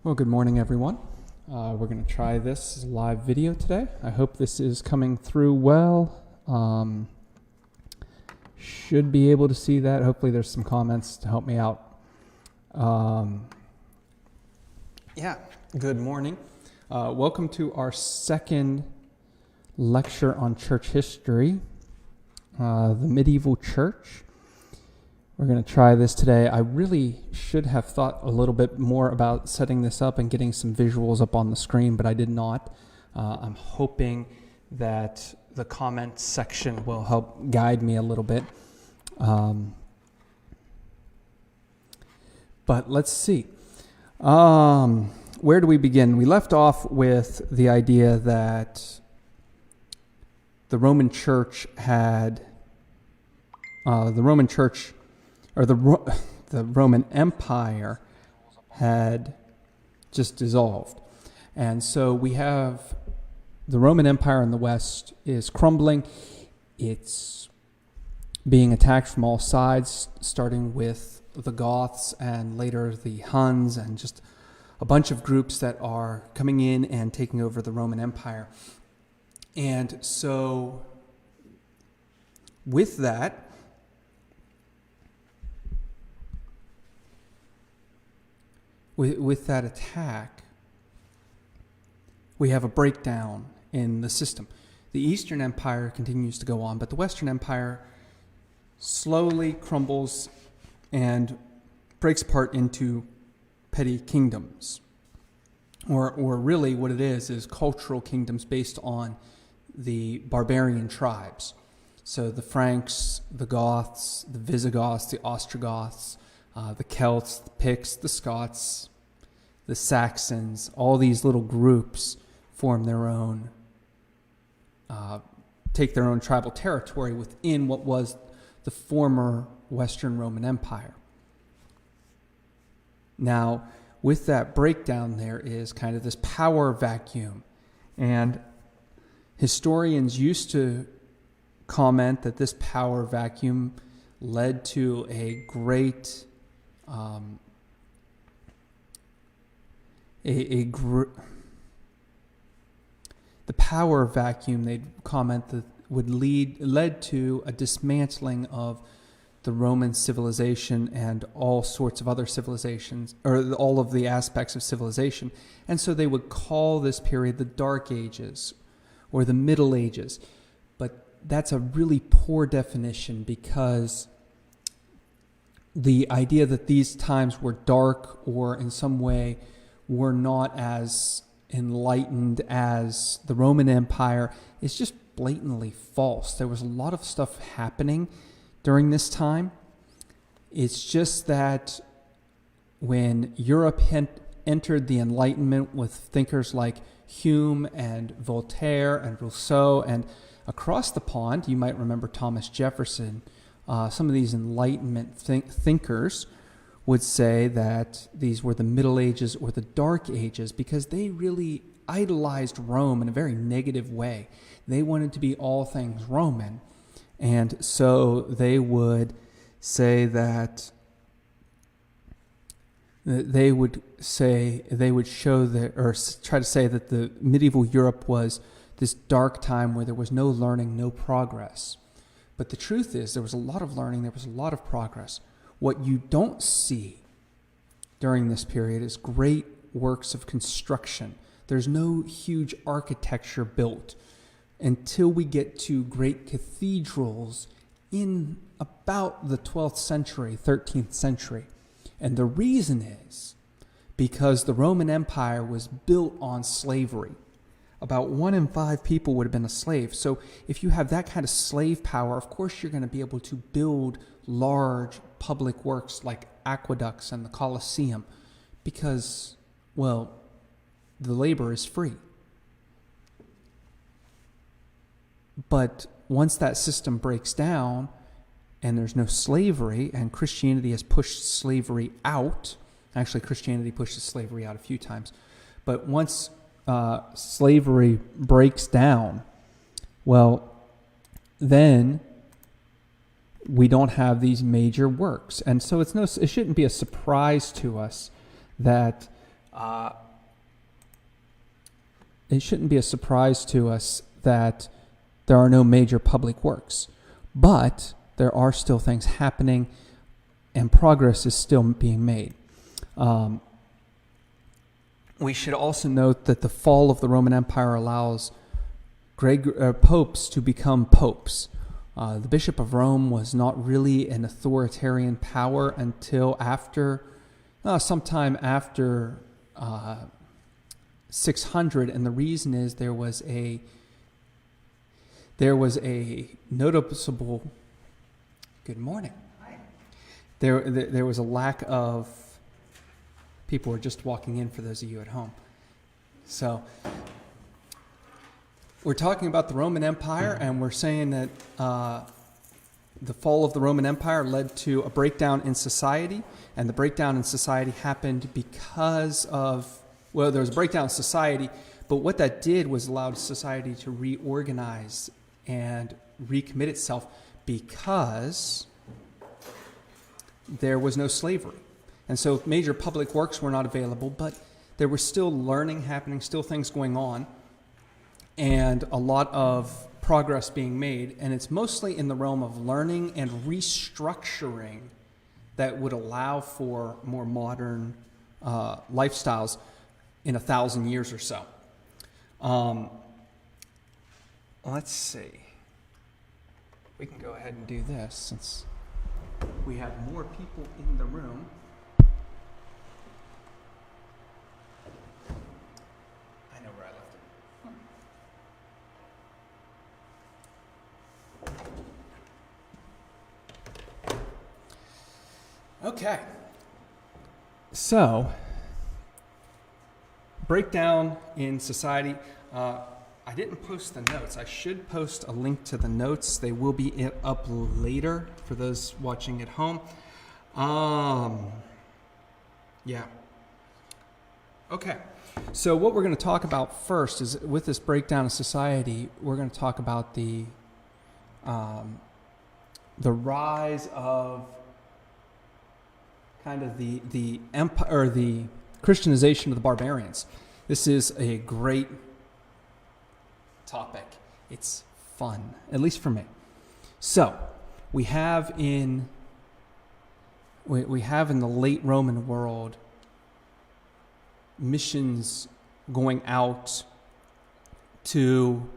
Well, good morning, everyone. We're going to try this live video today. I hope this is coming through well. Should be able to see that. Hopefully there's some comments to help me out. Good morning. Welcome to our second lecture on church history, the medieval church. We're going to try this today. I really should have thought a little bit more about setting this up and getting some visuals up on the screen, but I did not. I'm hoping that the comment section will help guide me a little bit. But let's see. Where do we begin? We left off with the idea that the Roman Church had the Roman Empire had just dissolved. And so we have the Roman Empire in the West is crumbling. It's being attacked from all sides, starting with the Goths and later the Huns and just a bunch of groups that are coming in and taking over the Roman Empire. And so with that, with that attack, we have a breakdown in the system. The Eastern Empire continues to go on, but the Western Empire slowly crumbles and breaks apart into petty kingdoms. Or really what it is cultural kingdoms based on the barbarian tribes. So the Franks, the Goths, the Visigoths, the Ostrogoths, the Celts, the Picts, the Scots, the Saxons, all these little groups form their own, take their own tribal territory within what was the former Western Roman Empire. Now, with that breakdown, there is kind of this power vacuum. And historians used to comment that this power vacuum led to a great the power vacuum, they'd comment that led to a dismantling of the Roman civilization and all sorts of other civilizations, or all of the aspects of civilization. And so they would call this period the Dark Ages or the Middle Ages. But that's a really poor definition, because the idea that these times were dark or in some way were not as enlightened as the Roman Empire is just blatantly false. There was a lot of stuff happening during this time. It's just that when Europe entered the Enlightenment with thinkers like Hume and Voltaire and Rousseau, and across the pond, you might remember Thomas Jefferson, some of these Enlightenment thinkers would say that these were the Middle Ages or the Dark Ages because they really idolized Rome in a very negative way. They wanted to be all things Roman. And so they would say that they would show that, or try to say that the medieval Europe was this dark time where there was no learning, no progress. But the truth is, there was a lot of learning, there was a lot of progress. What you don't see during this period is great works of construction. There's no huge architecture built until we get to great cathedrals in about the 12th century, 13th century. And the reason is because the Roman Empire was built on slavery. About 1 in 5 people would have been a slave. So if you have that kind of slave power, of course you're going to be able to build large public works like aqueducts and the Colosseum because, well, the labor is free. But once that system breaks down and there's no slavery, and Christianity has pushed slavery out, actually Christianity pushes slavery out a few times, but once slavery breaks down, well, then we don't have these major works. And so it shouldn't be a surprise to us that it shouldn't be a surprise to us that there are no major public works, but there are still things happening and progress is still being made. We should also note that the fall of the Roman Empire allows popes to become popes. The Bishop of Rome was not really an authoritarian power until sometime after 600, and the reason is there was a noticeable. Good morning. Hi. There was a lack of people who are just walking in. For those of you at home, so we're talking about the Roman Empire, and we're saying that the fall of the Roman Empire led to a breakdown in society, and the breakdown in society happened because of, well, there was a breakdown in society, but what that did was allowed society to reorganize and recommit itself because there was no slavery. And so major public works were not available, but there was still learning happening, still things going on, and a lot of progress being made. And it's mostly in the realm of learning and restructuring that would allow for more modern lifestyles in 1,000 years or so. Let's see. We can go ahead and do this since we have more people in the room. I know where I left it. Okay. So, breakdown in society. I didn't post the notes. I should post a link to the notes. They will be up later for those watching at home. Yeah. Okay. So what we're going to talk about first is, with this breakdown of society, we're going to talk about the rise of kind of the empire, or the Christianization of the barbarians. This is a great topic. It's fun, at least for me. So we have in the late Roman world missions going out to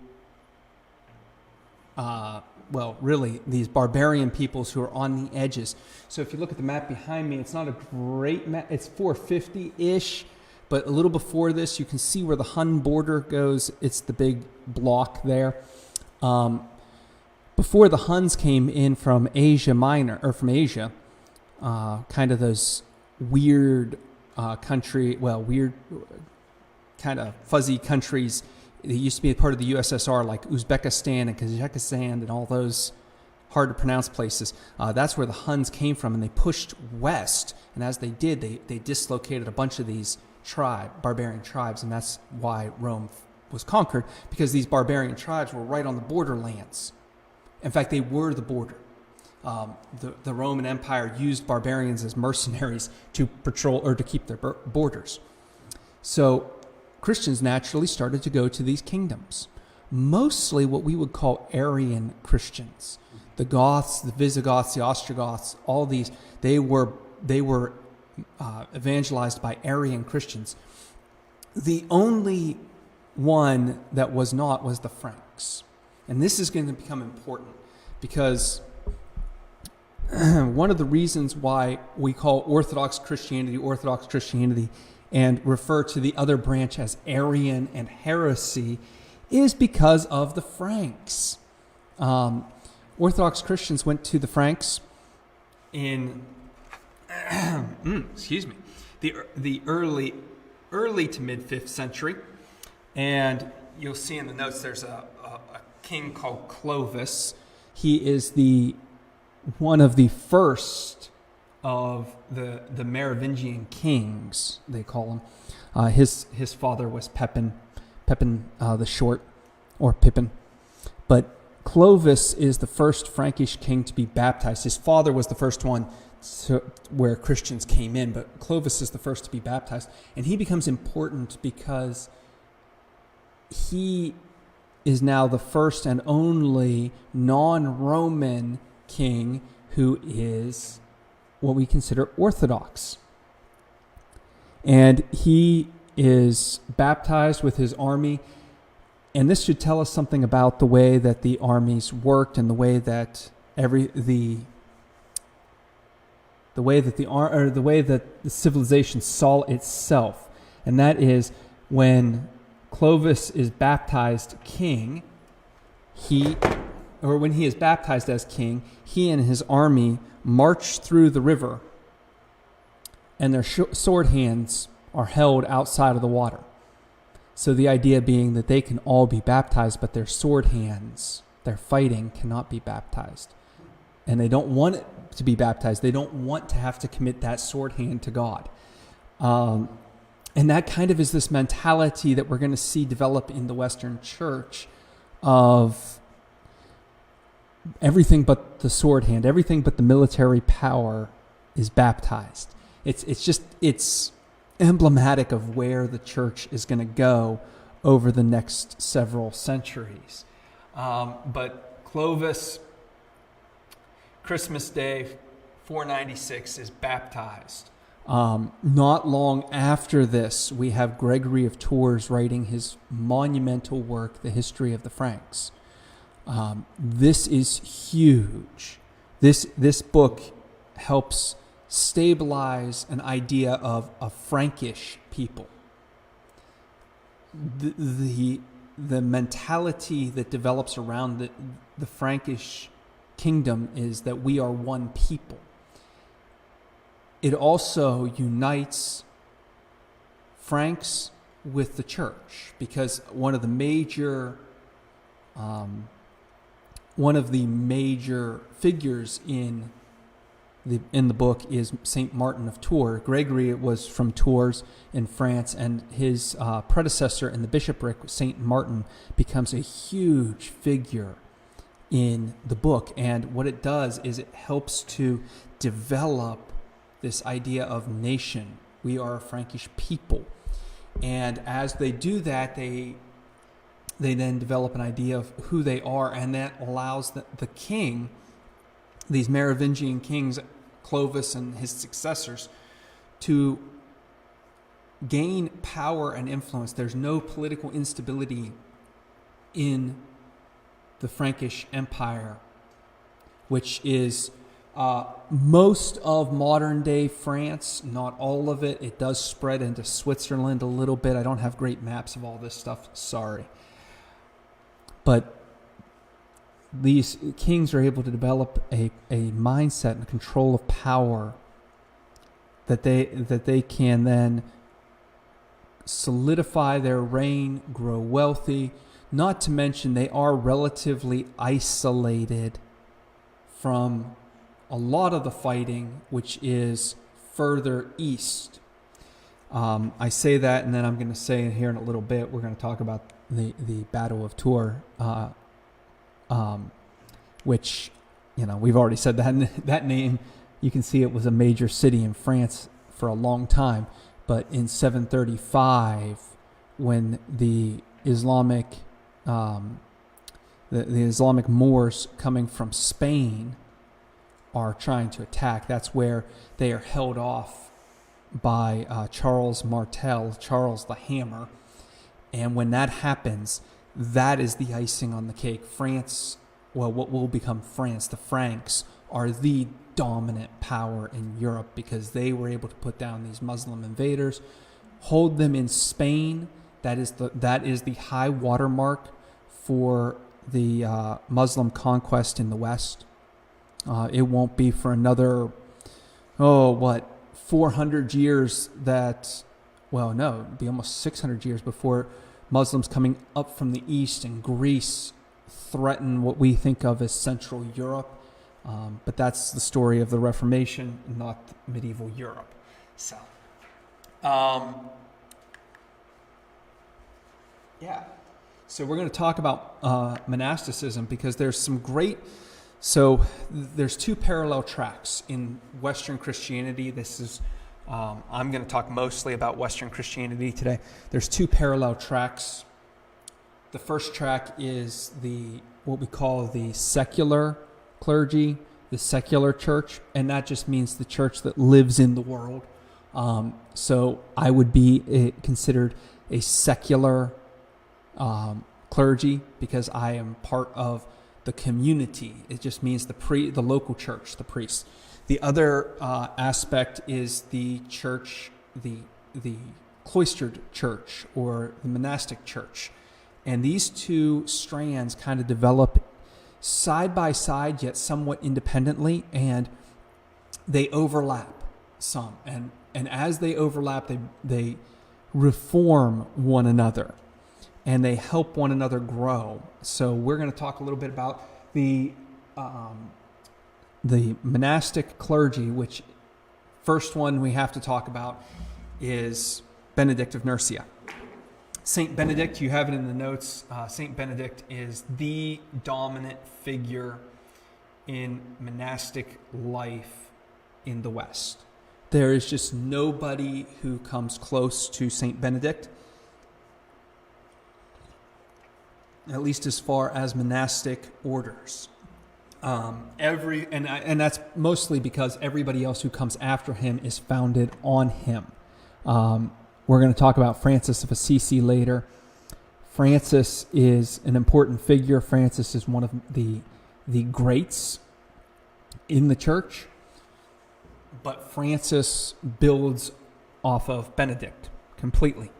really these barbarian peoples who are on the edges. So if you look at the map behind me, it's not a great map. It's 450-ish, but a little before this, you can see where the Hun border goes. It's the big block there. Before the Huns came in from Asia Minor, or from Asia, kind of those weird weird kind of fuzzy countries. They used to be a part of the USSR, like Uzbekistan and Kazakhstan and all those hard to pronounce places. That's where the Huns came from, and they pushed west. And as they did, they dislocated a bunch of these barbarian tribes, and that's why Rome was conquered, because these barbarian tribes were right on the borderlands. In fact, they were the border. The Roman Empire used barbarians as mercenaries to patrol or to keep their borders. So Christians naturally started to go to these kingdoms, mostly what we would call Arian Christians. The Goths, the Visigoths, the Ostrogoths, all these, they were evangelized by Arian Christians. The only one that was not was the Franks. And this is going to become important because one of the reasons why we call Orthodox Christianity and refer to the other branch as Arian and heresy is because of the Franks. Orthodox Christians went to the Franks in the early to mid 5th century, and you'll see in the notes there's a king called Clovis. He is one of the first of the Merovingian kings, they call him. His father was Pepin the Short, or Pippin. But Clovis is the first Frankish king to be baptized. His father was the first one where Christians came in, but Clovis is the first to be baptized. And he becomes important because he is now the first and only non-Roman king who is what we consider Orthodox. And he is baptized with his army. And this should tell us something about the way that the armies worked and the way that the civilization saw itself. And that is, when Clovis is baptized king, when he is baptized as king, he and his army march through the river, and their sword hands are held outside of the water. So the idea being that they can all be baptized, but their sword hands, their fighting, cannot be baptized. And they don't want it to be baptized. They don't want to have to commit that sword hand to God. And that kind of is this mentality that we're going to see develop in the Western Church of everything but the sword hand, everything but the military power is baptized. It's emblematic of where the church is going to go over the next several centuries. But Clovis, Christmas Day, 496, is baptized. Not long after this, we have Gregory of Tours writing his monumental work, The History of the Franks. This is huge. This book helps stabilize an idea of a Frankish people. The mentality that develops around the Frankish kingdom is that we are one people. It also unites Franks with the church, because one of the major figures in the book is Saint Martin of Tours. Gregory was from Tours in France, and his predecessor in the bishopric, Saint Martin, becomes a huge figure in the book. And what it does is it helps to develop this idea of nation. We are a Frankish people. And as they do that, they then develop an idea of who they are, and that allows the king, these Merovingian kings, Clovis and his successors, to gain power and influence. There's no political instability in the Frankish Empire, which is most of modern-day France, not all of it. It does spread into Switzerland a little bit. I don't have great maps of all this stuff, sorry. But these kings are able to develop a mindset and control of power that they can then solidify their reign, grow wealthy. Not to mention they are relatively isolated from a lot of the fighting, which is further east. I say that, and then I'm going to say here in a little bit, we're going to talk about the Battle of Tours, which, we've already said that name. You can see it was a major city in France for a long time. But in 735, when the Islamic Moors coming from Spain are trying to attack, that's where they are held off by Charles Martel, Charles the Hammer. And when that happens, that is the icing on the cake. France, what will become France, the Franks, are the dominant power in Europe because they were able to put down these Muslim invaders, hold them in Spain. That is the high watermark for the Muslim conquest in the West. It won't be for another, 400 years it'd be almost 600 years before Muslims coming up from the east and Greece threaten what we think of as Central Europe. But that's the story of the Reformation, not medieval Europe. So, So we're going to talk about monasticism because there's some great So there's two parallel tracks in Western Christianity. This is, I'm going to talk mostly about Western Christianity today. There's two parallel tracks. The first track is what we call the secular clergy, the secular church, and that just means the church that lives in the world. So I would be considered a secular clergy because I am part of the community. It just means the local church, the priests. The other aspect is the church, the cloistered church or the monastic church. And these two strands kind of develop side by side, yet somewhat independently, and they overlap some. And as they overlap, they reform one another, and they help one another grow. So we're going to talk a little bit about the monastic clergy, which first one we have to talk about is Benedict of Nursia. Saint Benedict, you have it in the notes. Saint Benedict is the dominant figure in monastic life in the West. There is just nobody who comes close to Saint Benedict, at least as far as monastic orders. And that's mostly because everybody else who comes after him is founded on him. We're going to talk about Francis of Assisi later. Francis is an important figure. Francis is one of the greats in the church. But Francis builds off of Benedict completely.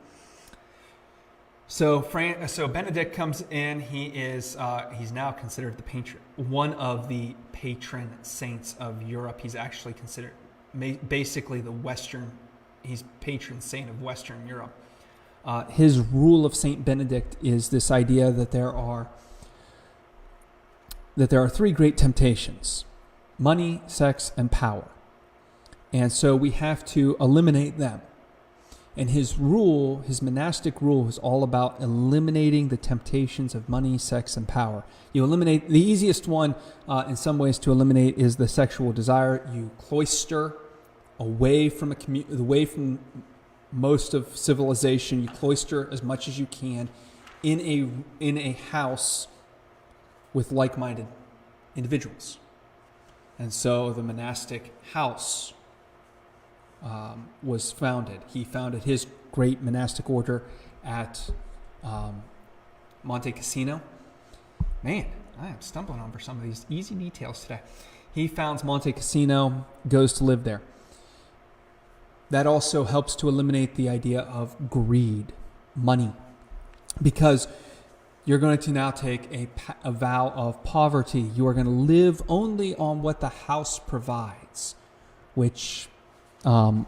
So Benedict comes in. He's now considered the patron, one of the patron saints of Europe. He's actually considered basically he's patron saint of Western Europe. His rule of Saint Benedict is this idea that there are three great temptations: money, sex, and power. And so we have to eliminate them. And his monastic rule, is all about eliminating the temptations of money, sex, and power. You eliminate, the easiest one in some ways to eliminate is the sexual desire. You cloister away from most of civilization. You cloister as much as you can in a house with like-minded individuals. And so the monastic house was founded. He founded his great monastic order at Monte Cassino. Man, I am stumbling over some of these easy details today. He founds Monte Cassino, goes to live there. That also helps to eliminate the idea of greed, money, because you're going to now take a vow of poverty. You are going to live only on what the house provides, which, I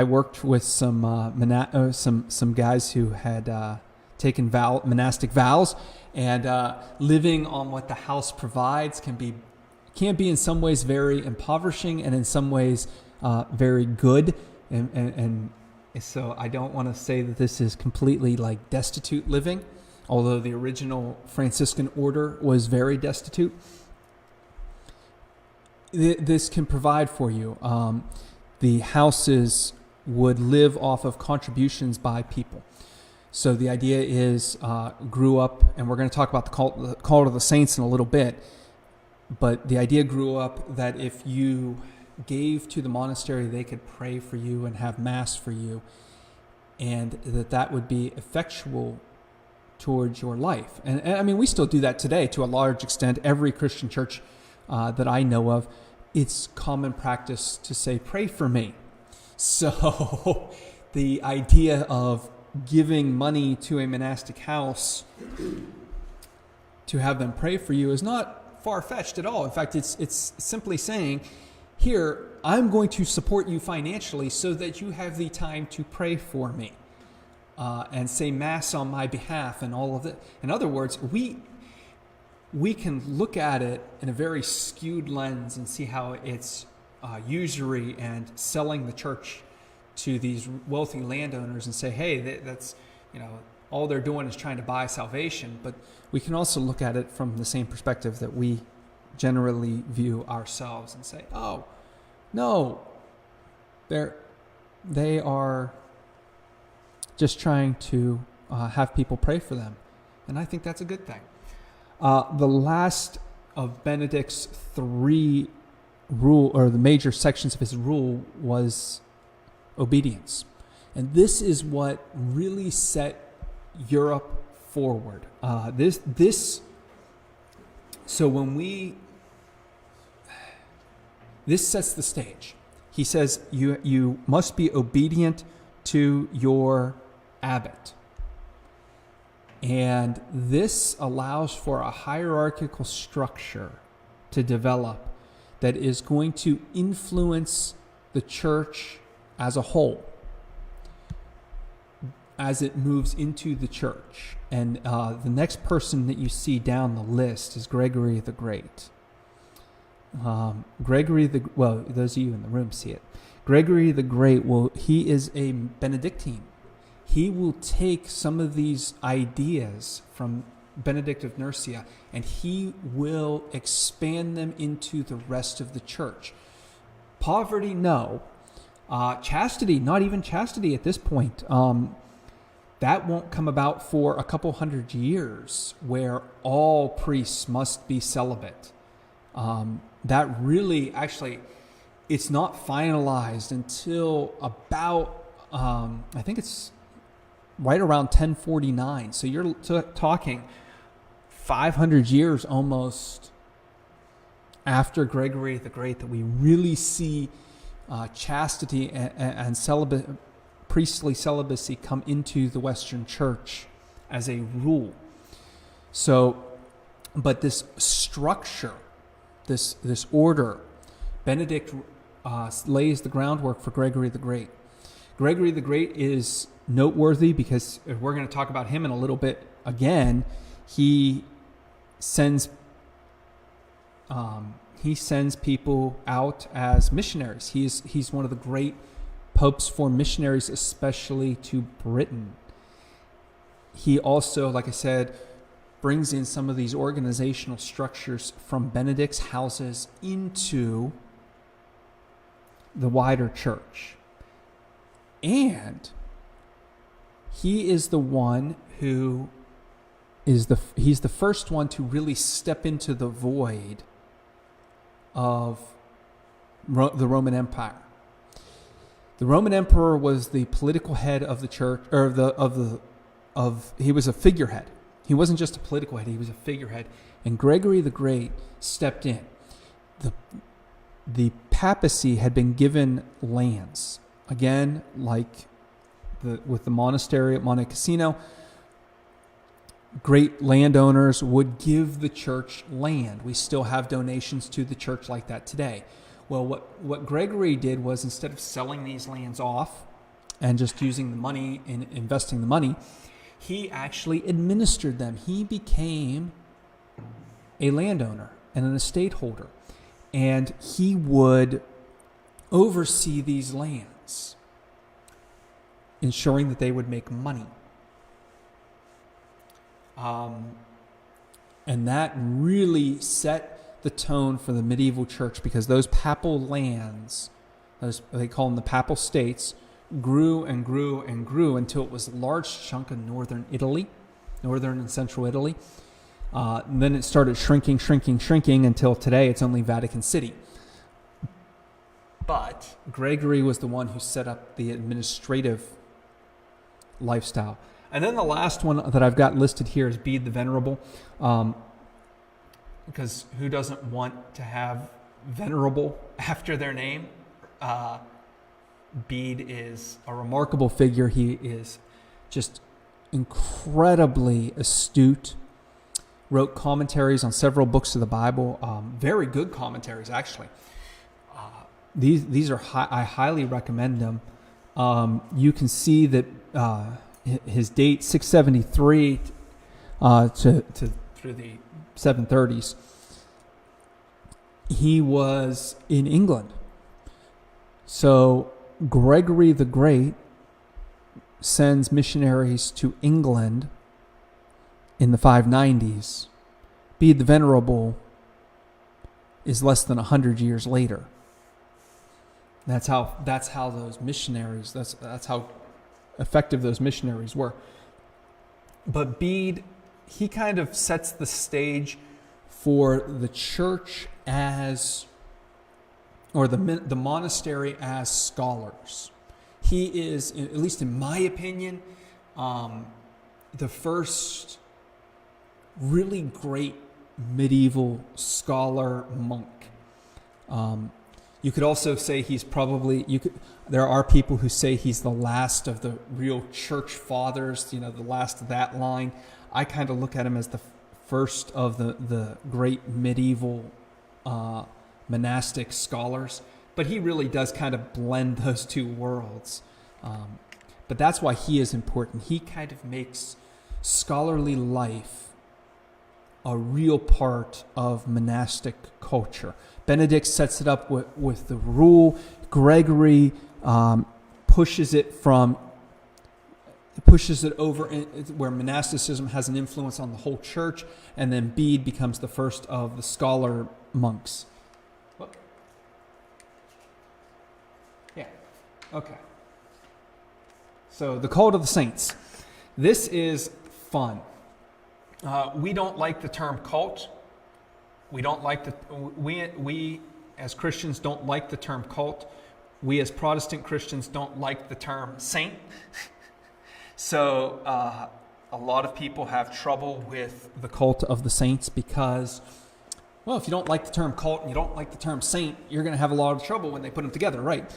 worked with some guys who had taken monastic vows, and living on what the house provides can be in some ways very impoverishing, and in some ways very good. And so I don't want to say that this is completely like destitute living, although the original Franciscan order was very destitute. This can provide for you. The houses would live off of contributions by people. So the idea is grew up, and we're going to talk about the cult of the saints in a little bit, but the idea grew up that if you gave to the monastery, they could pray for you and have mass for you, and that would be effectual towards your life. And I mean, we still do that today to a large extent. Every Christian church that I know of, it's common practice to say, pray for me. So the idea of giving money to a monastic house to have them pray for you is not far-fetched at all. In fact, it's simply saying, here, I'm going to support you financially so that you have the time to pray for me and say mass on my behalf and all of that. In other words, we can look at it in a very skewed lens and see how it's usury and selling the church to these wealthy landowners and say, hey, that's, all they're doing is trying to buy salvation. But we can also look at it from the same perspective that we generally view ourselves and say, oh, no, they are just trying to have people pray for them. And I think that's a good thing. The last of Benedict's three rule, or the major sections of his rule, was obedience. And this is what really set Europe forward. This sets the stage. He says you must be obedient to your abbot. And this allows for a hierarchical structure to develop that is going to influence the church as a whole as it moves into the church. And the next person that you see down the list is Gregory the Great. Those of you in the room see it. Gregory the Great, he is a Benedictine. He will take some of these ideas from Benedict of Nursia and he will expand them into the rest of the church. Poverty, no. Chastity, not even chastity at this point. That won't come about for a couple hundred years where all priests must be celibate. That really, actually, it's not finalized until about, I think it's right around 1049. So you're talking 500 years almost after Gregory the Great that we really see chastity and priestly celibacy come into the Western Church as a rule. So, but this structure, this order, Benedict lays the groundwork for Gregory the Great. Gregory the Great is noteworthy because we're going to talk about him in a little bit again. He sends people out as missionaries. He's one of the great popes for missionaries, especially to Britain. He also, like I said, brings in some of these organizational structures from Benedict's houses into the wider church. And he is the one who he's the first one to really step into the void of the Roman Empire. The Roman emperor was the political head of the church, or he was a figurehead. He wasn't just a political head; he was a figurehead. And Gregory the Great stepped in. The papacy had been given lands. Again, like with the monastery at Monte Cassino, great landowners would give the church land. We still have donations to the church like that today. Well, what Gregory did was, instead of selling these lands off and just using the money and investing the money, he actually administered them. He became a landowner and an estate holder. And he would oversee these lands, ensuring that they would make money. And that really set the tone for the medieval church, because those papal lands, they call them the papal states, grew and grew and grew until it was a large chunk of northern and central Italy. And then it started shrinking until today it's only Vatican City. But Gregory was the one who set up the administrative lifestyle. And then the last one that I've got listed here is Bede the Venerable. Because who doesn't want to have venerable after their name? Bede is a remarkable figure. He is just incredibly astute. Wrote commentaries on several books of the Bible. Very good commentaries, actually. These are I highly recommend them. You can see that his date 673 to through the 730s. He was in England. So Gregory the Great sends missionaries to England in the 590s, Bede the Venerable is less than 100 years later. That's how those missionaries, that's how effective those missionaries were. But Bede, he kind of sets the stage for the church as, or the monastery as scholars. He is, at least in my opinion, the first really great medieval scholar monk. You could also say he's probably, there are people who say he's the last of the real church fathers, the last of that line. I kind of look at him as the first of the great medieval monastic scholars. But he really does kind of blend those two worlds. But that's why he is important. He kind of makes scholarly life a real part of monastic culture. Benedict sets it up with the rule. Gregory pushes it over where monasticism has an influence on the whole church, and then Bede becomes the first of the scholar monks. Yeah, okay. So the cult of the saints. This is fun. We don't like the term cult. We as Christians don't like the term cult. We as Protestant Christians don't like the term saint. So a lot of people have trouble with the cult of the saints because, well, if you don't like the term cult and you don't like the term saint, you're going to have a lot of trouble when they put them together, right?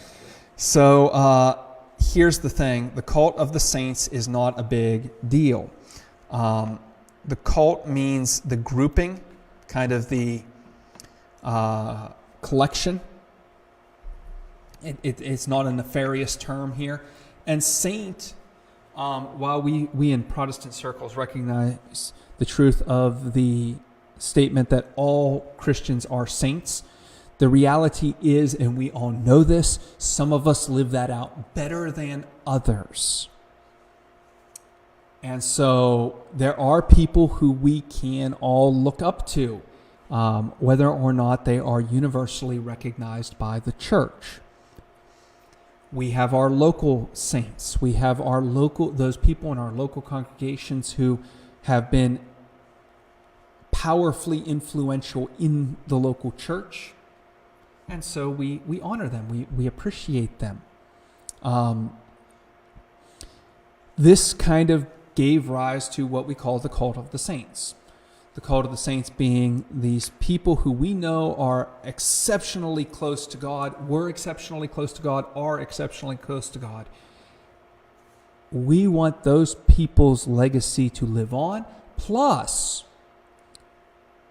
So here's the thing. The cult of the saints is not a big deal. The cult means the grouping, kind of the collection. It's not a nefarious term here. And saint, while we in Protestant circles recognize the truth of the statement that all Christians are saints, the reality is, and we all know this, some of us live that out better than others. And so there are people who we can all look up to, whether or not they are universally recognized by the church. We have our local saints. We have those people in our local congregations who have been powerfully influential in the local church. And so we honor them. We appreciate them. This kind of gave rise to what we call the cult of the saints. The cult of the saints being these people who we know are exceptionally close to God, were exceptionally close to God, are exceptionally close to God. We want those people's legacy to live on. Plus,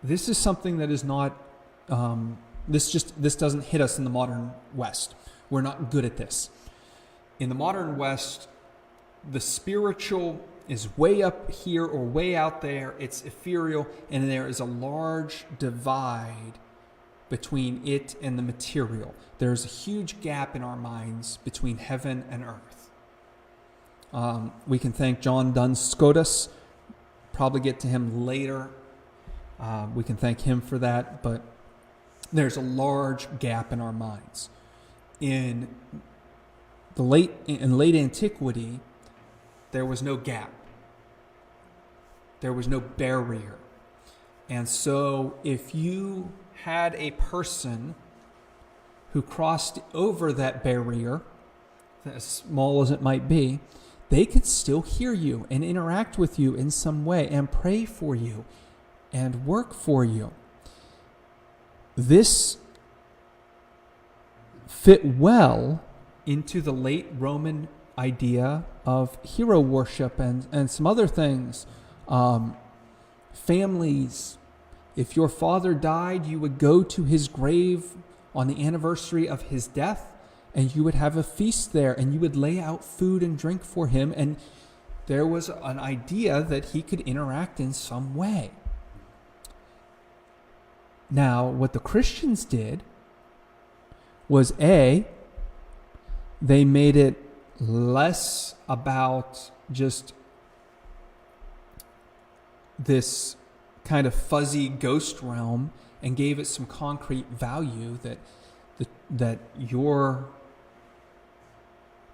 this is something that is not, this doesn't hit us in the modern West. We're not good at this. In the modern West, the spiritual is way up here or way out there. It's ethereal, and there is a large divide between it and the material. There's a huge gap in our minds between heaven and earth. We can thank John Duns Scotus. Probably get to him later. We can thank him for that, but there's a large gap in our minds. In late antiquity, there was no gap. There was no barrier. And so if you had a person who crossed over that barrier, as small as it might be, they could still hear you and interact with you in some way and pray for you and work for you. This fit well into the late Roman idea of hero worship and some other things. Families, if your father died, you would go to his grave on the anniversary of his death, and you would have a feast there, and you would lay out food and drink for him, and there was an idea that he could interact in some way. Now, what the Christians did was they made it less about just this kind of fuzzy ghost realm and gave it some concrete value that your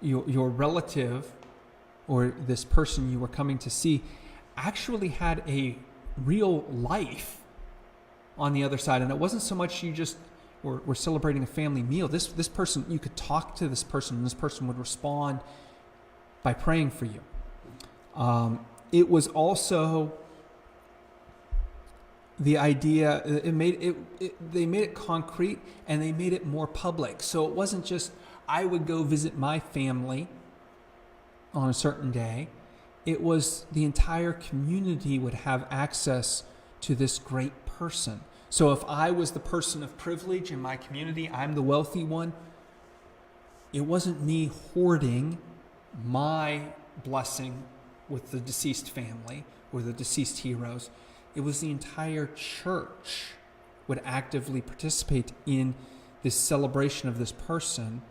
relative or this person you were coming to see actually had a real life on the other side. And it wasn't so much you just were celebrating a family meal. This person, you could talk to this person, and this person would respond by praying for you. It was also the idea, they made it concrete, and they made it more public. So it wasn't just, I would go visit my family on a certain day. It was the entire community would have access to this great person. So if I was the person of privilege in my community, I'm the wealthy one, it wasn't me hoarding my blessing with the deceased family or the deceased heroes. It was the entire church would actively participate in this celebration of this person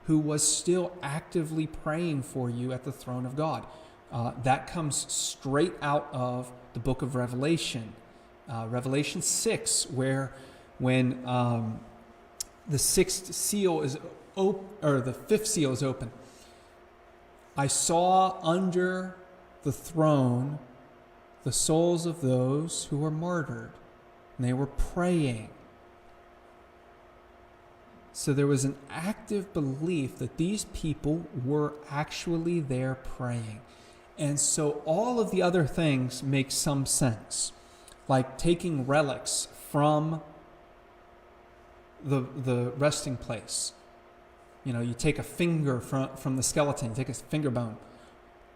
who was still actively praying for you at the throne of God. That comes straight out of the book of Revelation. Revelation 6, when the sixth seal is or the fifth seal is open. I saw under the throne the souls of those who were martyred, and they were praying. So there was an active belief that these people were actually there praying. And so all of the other things make some sense, like taking relics from the resting place. You know, you take a finger from the skeleton, you take a finger bone.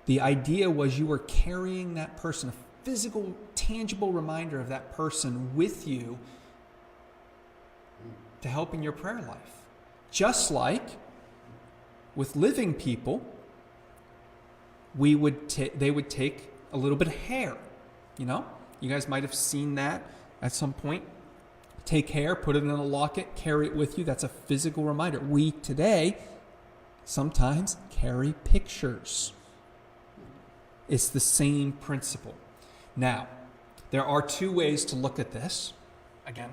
The idea was you were carrying that person, a physical, tangible reminder of that person with you to help in your prayer life. Just like with living people, they would take a little bit of hair. You know, you guys might have seen that at some point. Take hair, put it in a locket, carry it with you. That's a physical reminder. We today sometimes carry pictures. It's the same principle. Now, there are two ways to look at this. Again,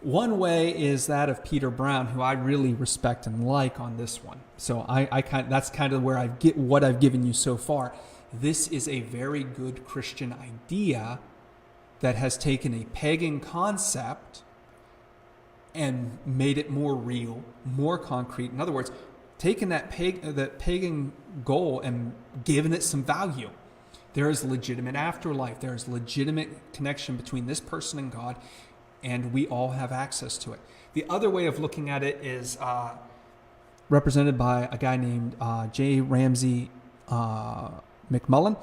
one way is that of Peter Brown, who I really respect and like on this one. So that's kind of where I get what I've given you so far. This is a very good Christian idea that has taken a pagan concept and made it more real, more concrete. In other words, taken that pagan goal and given it some value. There is legitimate afterlife. There is legitimate connection between this person and God, and we all have access to it. The other way of looking at it is represented by a guy named J. Ramsey McMullen,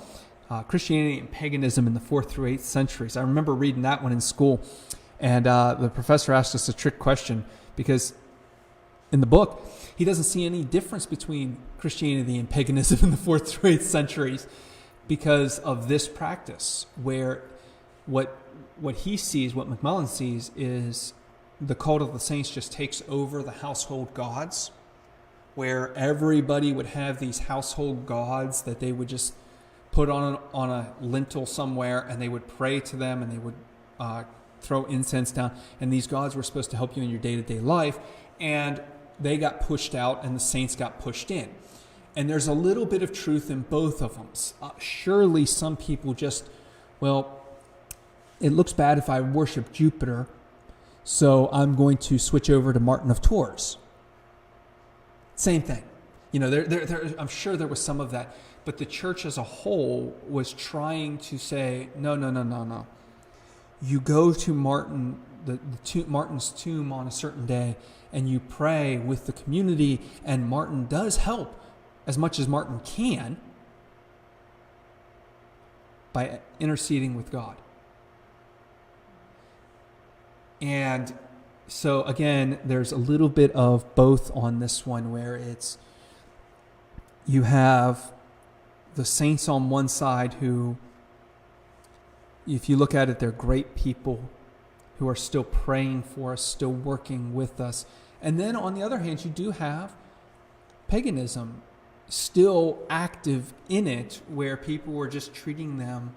Christianity and Paganism in the 4th through 8th centuries. I remember reading that one in school, and the professor asked us a trick question because in the book, he doesn't see any difference between Christianity and paganism in the 4th through 8th centuries because of this practice, where what he sees, what McMullen sees, is the cult of the saints just takes over the household gods, where everybody would have these household gods that they would just put on a lintel somewhere, and they would pray to them, and they would throw incense down, and these gods were supposed to help you in your day-to-day life, and they got pushed out, and the saints got pushed in. And there's a little bit of truth in both of them. Surely some people just, well, it looks bad if I worship Jupiter, so I'm going to switch over to Martin of Tours. Same thing. You know, I'm sure there was some of that. But the church as a whole was trying to say, no. You go to Martin's tomb on a certain day, and you pray with the community, and Martin does help as much as Martin can by interceding with God. And so again, there's a little bit of both on this one, where it's, you have the saints on one side who, if you look at it, they're great people who are still praying for us, still working with us. And then on the other hand, you do have paganism still active in it, where people were just treating them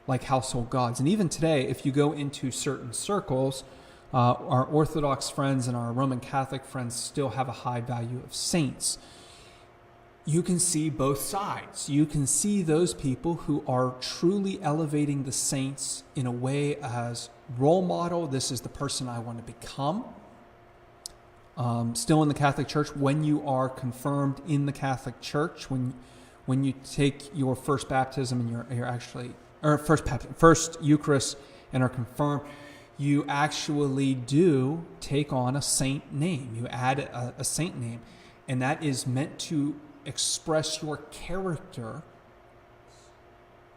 like household gods. And even today, if you go into certain circles, our Orthodox friends and our Roman Catholic friends still have a high value of saints. You can see both sides. You can see those people who are truly elevating the saints in a way as role model. This is the person I want to become. Still in the Catholic Church, when you are confirmed in the Catholic Church, when you take your first baptism and you're actually, or first Eucharist and are confirmed, you actually do take on a saint name. You add a saint name, and that is meant to express your character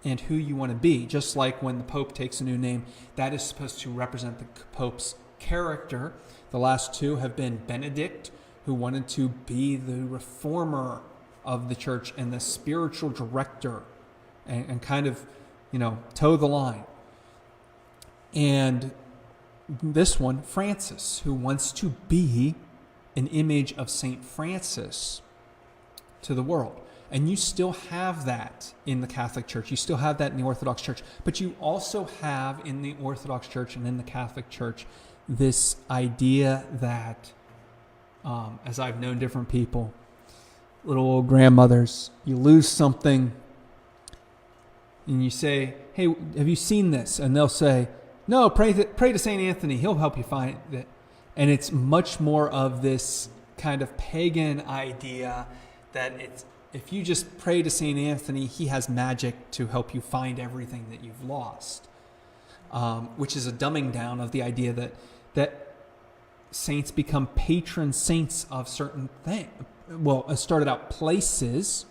and who you want to be. Just like when the Pope takes a new name, that is supposed to represent the Pope's character. The last two have been Benedict, who wanted to be the reformer of the church and the spiritual director and kind of, toe the line. And this one, Francis, who wants to be an image of Saint Francis to the world. And you still have that in the Catholic Church. You still have that in the Orthodox Church. But you also have in the Orthodox Church and in the Catholic Church this idea that, as I've known different people, little old grandmothers, you lose something and you say, hey, have you seen this? And they'll say, no, pray to St. Anthony. He'll help you find it. And it's much more of this kind of pagan idea that if you just pray to St. Anthony, he has magic to help you find everything that you've lost, which is a dumbing down of the idea that saints become patron saints of certain things. Well, it started out places.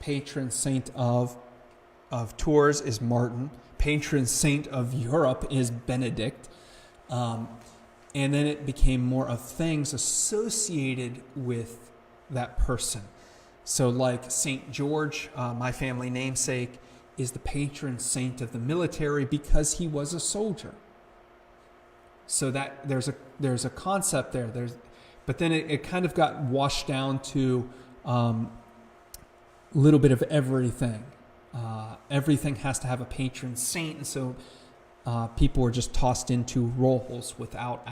Patron saint of Tours is Martin. Patron saint of Europe is Benedict. And then it became more of things associated with that person. So like St. George, my family namesake, is the patron saint of the military because he was a soldier. So that there's a concept there. But then it kind of got washed down to a little bit of everything. Everything has to have a patron saint, and so people were just tossed into roles without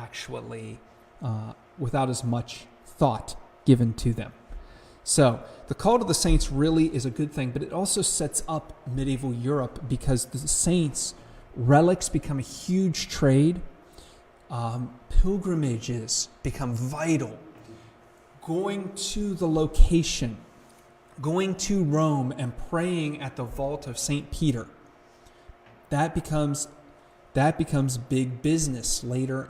as much thought given to them. So the cult of the saints really is a good thing, but it also sets up medieval Europe because the saints, relics become a huge trade. Pilgrimages become vital. Going to the location, going to Rome and praying at the vault of St. Peter, that becomes big business later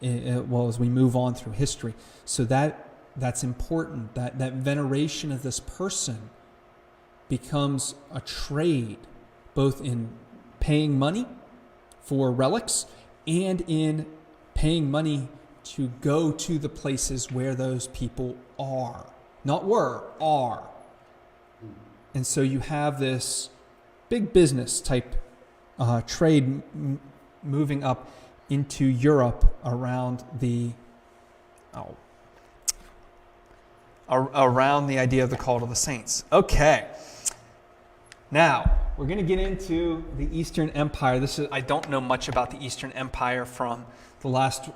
as we move on through history. So that's important. That veneration of this person becomes a trade, both in paying money for relics and in paying money to go to the places where those people are. Not were, are. And so you have this big business type trade moving up into Europe around the idea of the cult of the saints. Okay. Now, we're going to get into the Eastern Empire. I don't know much about the Eastern Empire from the last.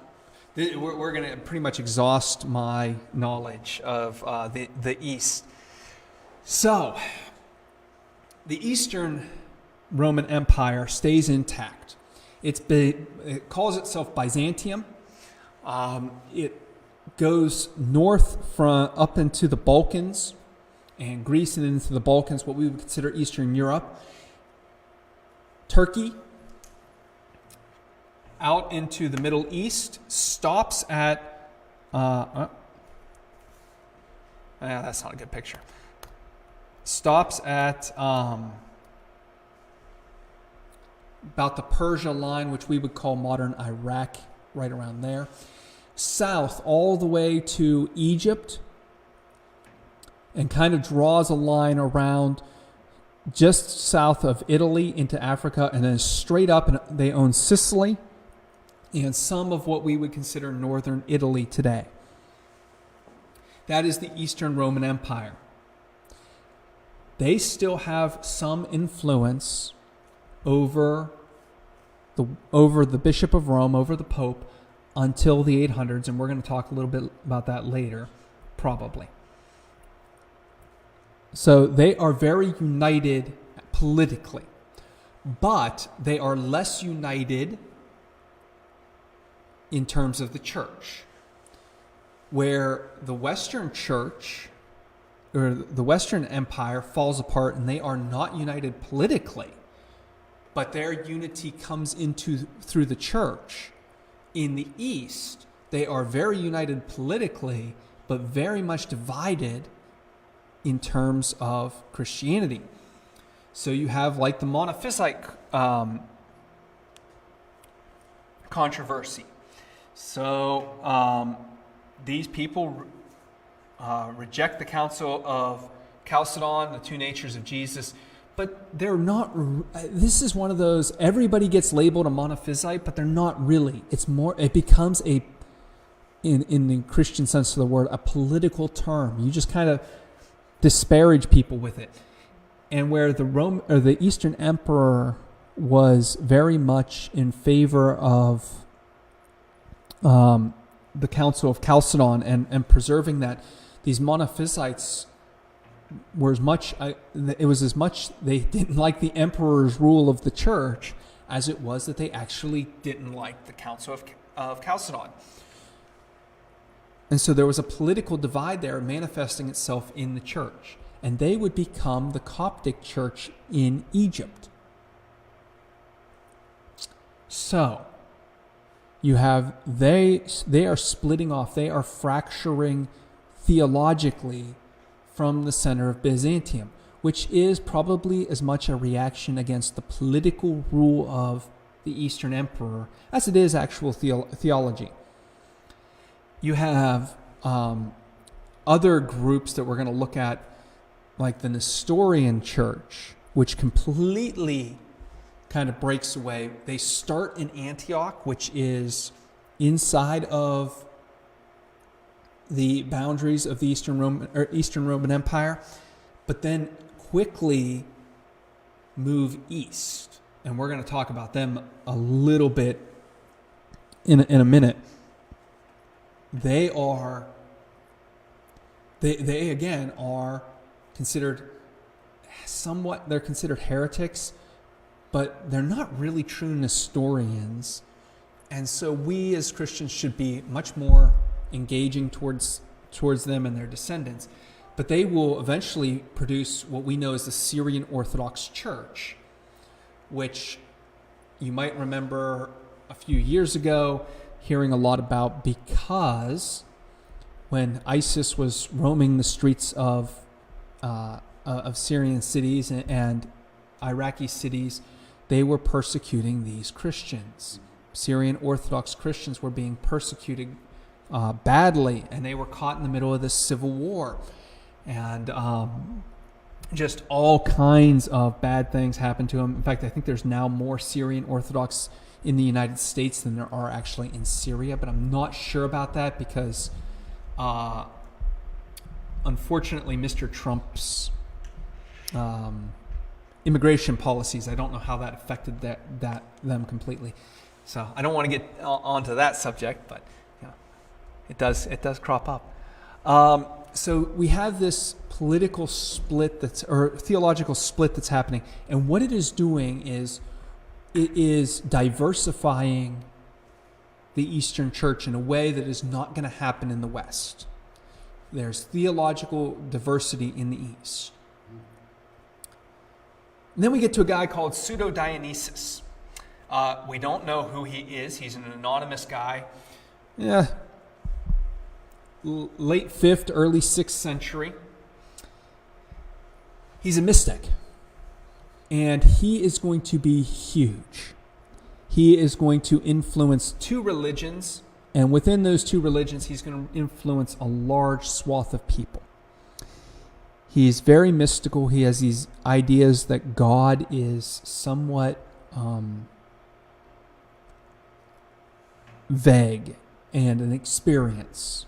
We're going to pretty much exhaust my knowledge of the East. So, the Eastern Roman Empire stays intact. It calls itself Byzantium. It goes north up into the Balkans and Greece and into the Balkans, what we would consider Eastern Europe. Turkey, out into the Middle East, stops at... that's not a good picture. Stops at about the Persia line, which we would call modern Iraq, right around there. South all the way to Egypt, and kind of draws a line around just south of Italy into Africa, and then straight up, and they own Sicily and some of what we would consider northern Italy today. That is the Eastern Roman Empire. They still have some influence over the Bishop of Rome, over the Pope, until the 800s, and we're going to talk a little bit about that later, probably. So they are very united politically, but they are less united in terms of the church, where the Western Church or the Western Empire falls apart and they are not united politically, but their unity comes through the church. In the East, they are very united politically, but very much divided in terms of Christianity. So you have like the Monophysite controversy. So these people reject the Council of Chalcedon, the two natures of Jesus, but they're not. This is one of those, everybody gets labeled a monophysite, but they're not really. It's more, it becomes in the Christian sense of the word, a political term. You just kind of disparage people with it. And where the Eastern Emperor was very much in favor of the Council of Chalcedon and preserving that, these monophysites were as much they didn't like the emperor's rule of the church as it was that they actually didn't like the Council of Chalcedon. And so there was a political divide there manifesting itself in the church. And they would become the Coptic Church in Egypt. So you have, they are splitting off, they are fracturing theologically from the center of Byzantium, which is probably as much a reaction against the political rule of the Eastern Emperor as it is actual theology. You have other groups that we're going to look at, like the Nestorian Church, which completely kind of breaks away. They start in Antioch, which is inside of the boundaries of the Eastern Roman Empire, but then quickly move east. And we're going to talk about them a little bit in a minute. They again are considered they're considered heretics, but they're not really true Nestorians. And so we as Christians should be much more engaging towards them and their descendants. But they will eventually produce what we know as the Syrian Orthodox Church, which you might remember a few years ago hearing a lot about, because when ISIS was roaming the streets of Syrian cities and Iraqi cities, they were persecuting these Christians. Syrian Orthodox Christians were being persecuted badly, and they were caught in the middle of this civil war. And just all kinds of bad things happened to them. In fact, I think there's now more Syrian Orthodox in the United States than there are actually in Syria, but I'm not sure about that because unfortunately Mr. Trump's immigration policies, I don't know how that affected them completely. So I don't want to get onto that subject, but it does crop up. So we have this political split theological split that's happening, and what it is doing is it is diversifying the Eastern Church in a way that is not going to happen in the West. There's theological diversity in the East. And then we get to a guy called Pseudo-Dionysius. We don't know who he is. He's an anonymous guy. Late 5th, early 6th century. He's a mystic. And he is going to be huge. He is going to influence two religions. And within those two religions, he's going to influence a large swath of people. He's very mystical. He has these ideas that God is somewhat vague and an experience.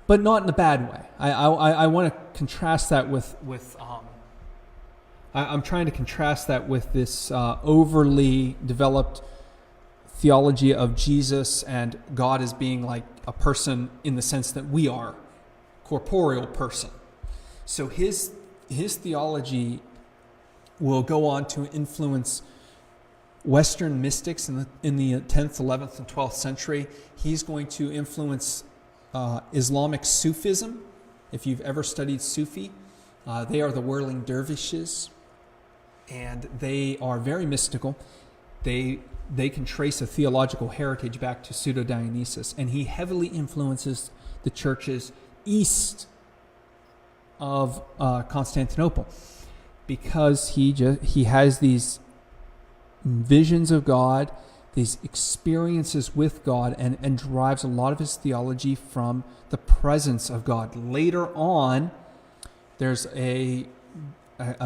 but not in a bad way. I want to contrast that with I'm trying to contrast that with this overly developed theology of Jesus and God as being like a person in the sense that we are, corporeal person. So his theology will go on to influence Western mystics in the 10th, 11th, and 12th century. He's going to influence Islamic Sufism. If you've ever studied Sufi, they are the whirling dervishes, and they are very mystical. They can trace a theological heritage back to Pseudo-Dionysius, and he heavily influences the churches east of Constantinople because he has these visions of God, these experiences with God, and derives a lot of his theology from the presence of God. Later on, there's a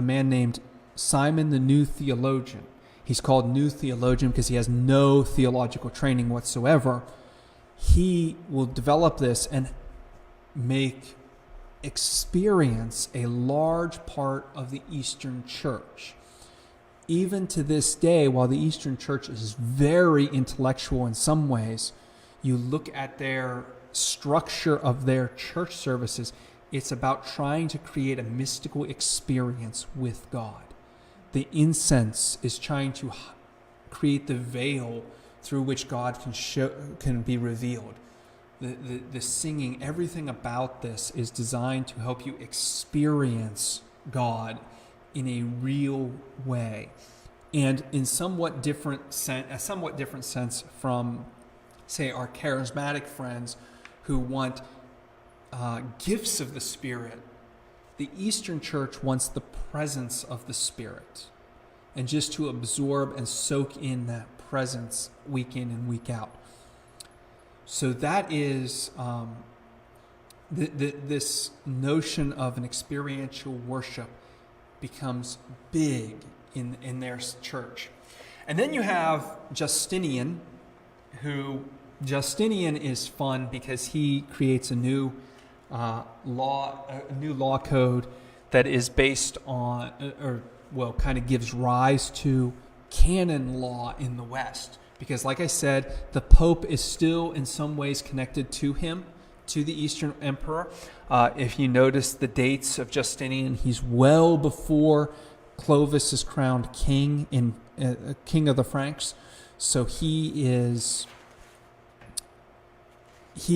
man named Simon the New Theologian. He's called New Theologian because he has no theological training whatsoever. He will develop this and experience a large part of the Eastern Church. Even to this day, while the Eastern Church is very intellectual in some ways, you look at their structure of their church services, it's about trying to create a mystical experience with God. The incense is trying to create the veil through which God can be revealed. The singing, everything about this is designed to help you experience God in a real way, and in a somewhat different sense from, say, our charismatic friends who want gifts of the Spirit. The Eastern Church wants the presence of the Spirit, and just to absorb and soak in that presence week in and week out. So that is this notion of an experiential worship becomes big in their church. And then you have Justinian, Justinian is fun because he creates a new law code that is based on, kind of gives rise to canon law in the West. Because like I said, the Pope is still in some ways connected to him, to the Eastern Emperor. If you notice the dates of Justinian, he's well before Clovis is crowned king king of the Franks. So he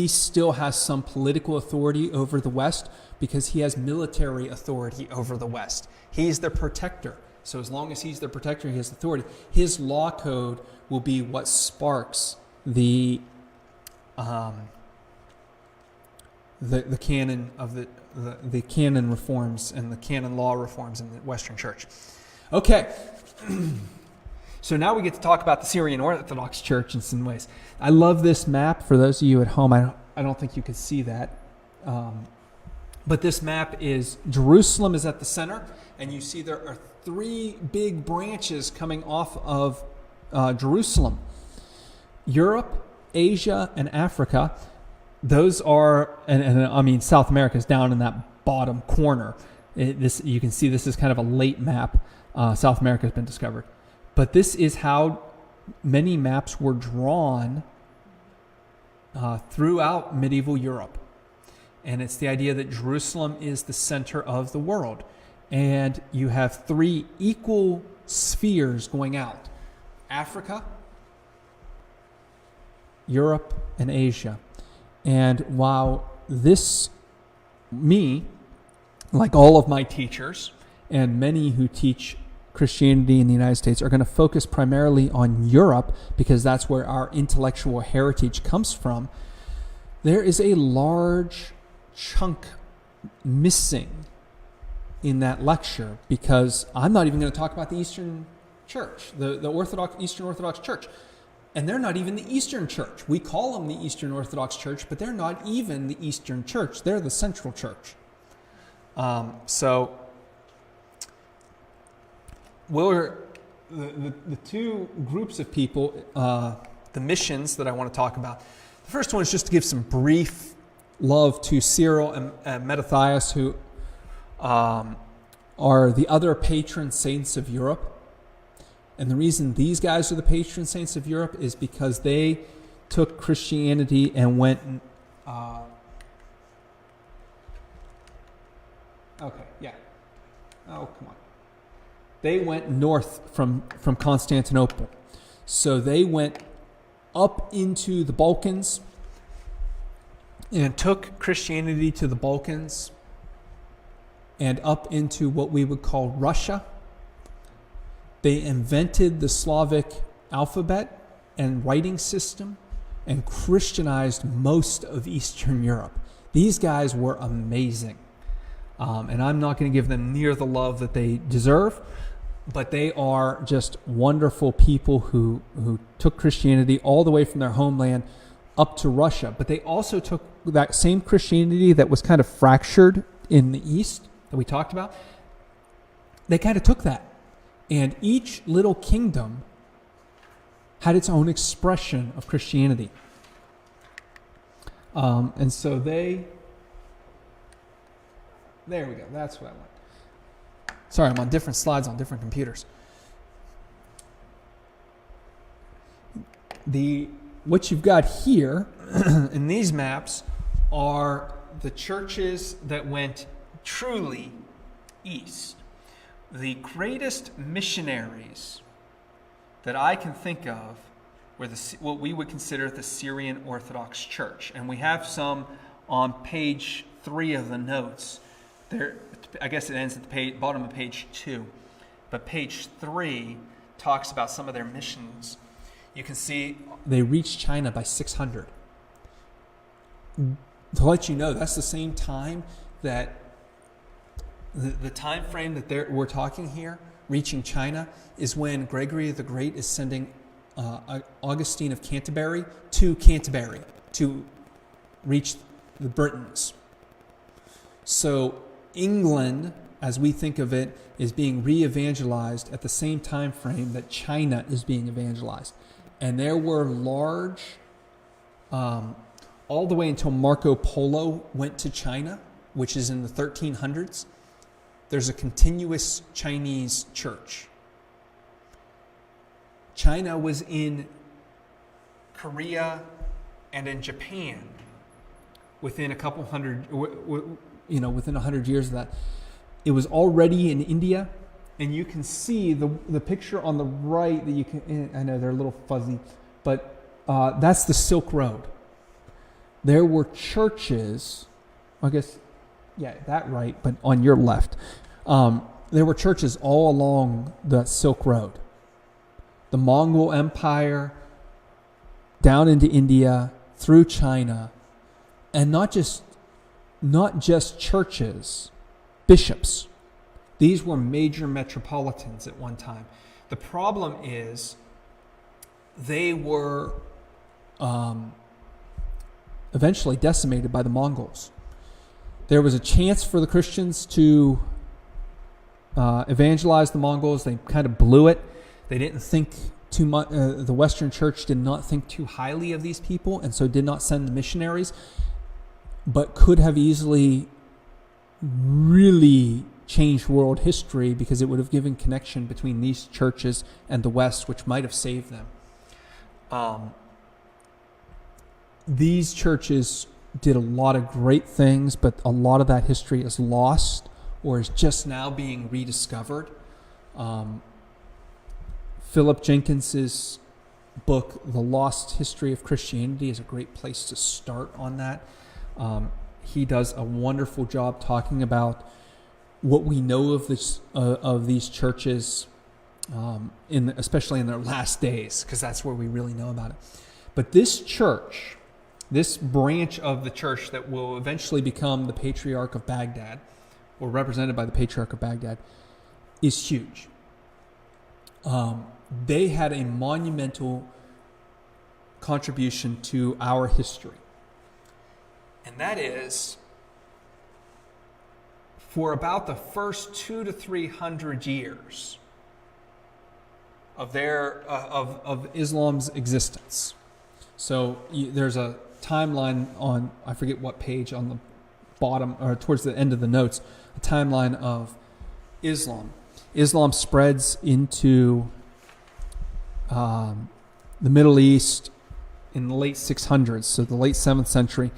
still has some political authority over the West because he has military authority over the West. He's the protector. So as long as he's the protector, he has authority. His law code will be what sparks the canon of the canon reforms and the canon law reforms in the Western Church. Okay, so now we get to talk about the Syrian Orthodox Church in some ways. I love this map. For those of you at home, I don't think you can see that, but this map is Jerusalem is at the center, and you see there are three big branches coming off of Jerusalem: Europe, Asia, and Africa. Those are, and I mean, South America is down in that bottom corner. You can see this is kind of a late map. South America has been discovered. But this is how many maps were drawn throughout medieval Europe. And it's the idea that Jerusalem is the center of the world. And you have three equal spheres going out: Africa, Europe, and Asia. And while like all of my teachers, and many who teach Christianity in the United States, are going to focus primarily on Europe because that's where our intellectual heritage comes from, there is a large chunk missing in that lecture because I'm not even going to talk about the Eastern Church, the Eastern Orthodox Church. And they're not even the Eastern Church. We call them the Eastern Orthodox Church, but they're not even the Eastern Church. They're the Central Church. So the two groups of people, the missions that I want to talk about. The first one is just to give some brief love to Cyril and Matthias, who are the other patron saints of Europe. And the reason these guys are the patron saints of Europe is because they took Christianity and went... They went north from Constantinople. So they went up into the Balkans and took Christianity to the Balkans and up into what we would call Russia. They invented the Slavic alphabet and writing system and Christianized most of Eastern Europe. These guys were amazing. And I'm not going to give them near the love that they deserve, but they are just wonderful people who took Christianity all the way from their homeland up to Russia. But they also took that same Christianity that was kind of fractured in the East that we talked about. They kind of took that. And each little kingdom had its own expression of Christianity. And so there we go. That's what I want. Sorry, I'm on different slides on different computers. What you've got here in these maps are the churches that went truly east. The greatest missionaries that I can think of were what we would consider the Syrian Orthodox Church. And we have some on page 3 of the notes. There, I guess it ends at the bottom of page 2. But page 3 talks about some of their missions. You can see they reached China by 600. To let you know, that's the same time that the time frame that we're talking here, reaching China, is when Gregory the Great is sending Augustine of Canterbury to reach the Britons. So England, as we think of it, is being re-evangelized at the same time frame that China is being evangelized. And there were large, all the way until Marco Polo went to China, which is in the 1300s, there's a continuous Chinese church. China was in Korea and in Japan within a couple hundred, within 100 years of that. It was already in India, and you can see the picture on the right that you can, I know they're a little fuzzy, but that's the Silk Road. There were churches, I guess, yeah, that right, but on your left. There were churches all along the Silk Road. The Mongol Empire, down into India, through China, and not just churches, bishops. These were major metropolitans at one time. The problem is they were eventually decimated by the Mongols. There was a chance for the Christians to evangelize the Mongols. They kind of blew it. They didn't think too much. The Western Church did not think too highly of these people, and so did not send the missionaries, but could have easily really changed world history because it would have given connection between these churches and the West, which might have saved them. These churches did a lot of great things, but a lot of that history is lost or is just now being rediscovered. Philip Jenkins's book, The Lost History of Christianity, is a great place to start on that. He does a wonderful job talking about what we know of these churches, especially in their last days, because that's where we really know about it. But this church, this branch of the church that will eventually become the Patriarch of Baghdad, or represented by the Patriarch of Baghdad, is huge. They had a monumental contribution to our history. And that is, for about the first 200 to 300 years of Islam's existence. So there's a timeline on, I forget what page, on the bottom or towards the end of the notes, a timeline of Islam. Islam spreads into the Middle East in the late 600s, so the late 7th century,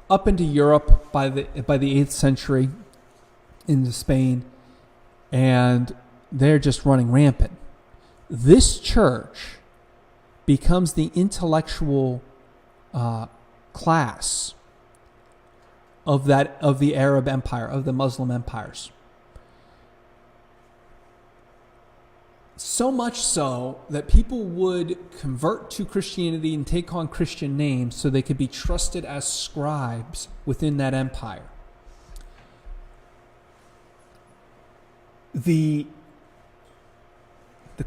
up into Europe by the 8th century, into Spain, and they're just running rampant. This church becomes the intellectual class of the Arab Empire, of the Muslim empires. So much so that people would convert to Christianity and take on Christian names so they could be trusted as scribes within that empire. The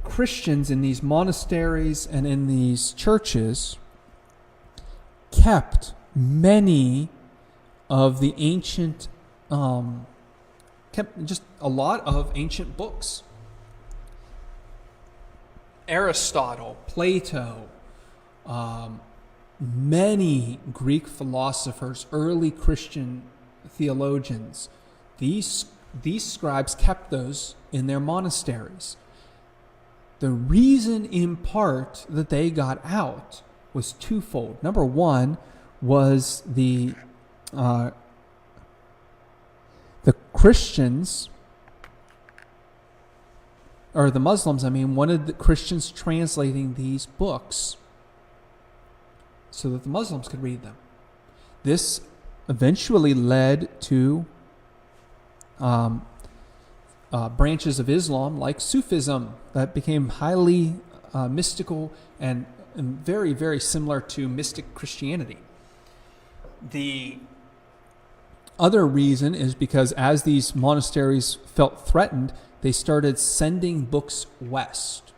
Christians in these monasteries and in these churches kept many of the ancient, kept just a lot of ancient books. Aristotle, Plato, many Greek philosophers, early Christian theologians, these scribes kept those in their monasteries. The reason in part that they got out was twofold. Number one was the Christians, or the Muslims, wanted the Christians translating these books so that the Muslims could read them. This eventually led to branches of Islam like Sufism that became highly mystical and very, very similar to mystic Christianity. The other reason is because as these monasteries felt threatened, they started sending books west.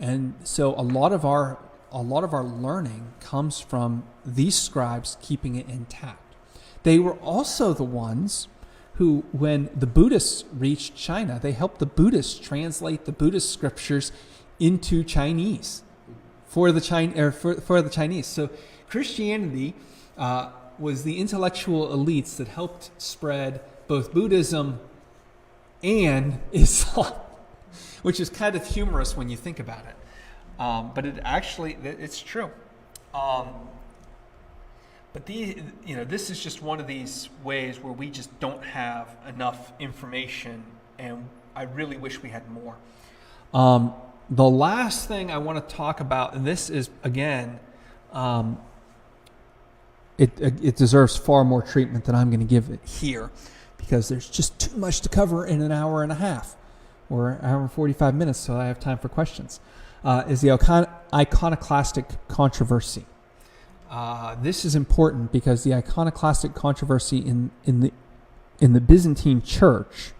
And so a lot of our learning comes from these scribes keeping it intact. They were also the ones who, when the Buddhists reached China, they helped the Buddhists translate the Buddhist scriptures into Chinese for the Chinese. So Christianity was the intellectual elites that helped spread both Buddhism and Islam, which is kind of humorous when you think about it. But it's true. But this is just one of these ways where we just don't have enough information, and I really wish we had more. The last thing I want to talk about, and this is, again, it deserves far more treatment than I'm going to give it here, because there's just too much to cover in an hour and a half, or an hour and 45 minutes, so I have time for questions, is the Iconoclastic Controversy. This is important because the Iconoclastic Controversy in the Byzantine Church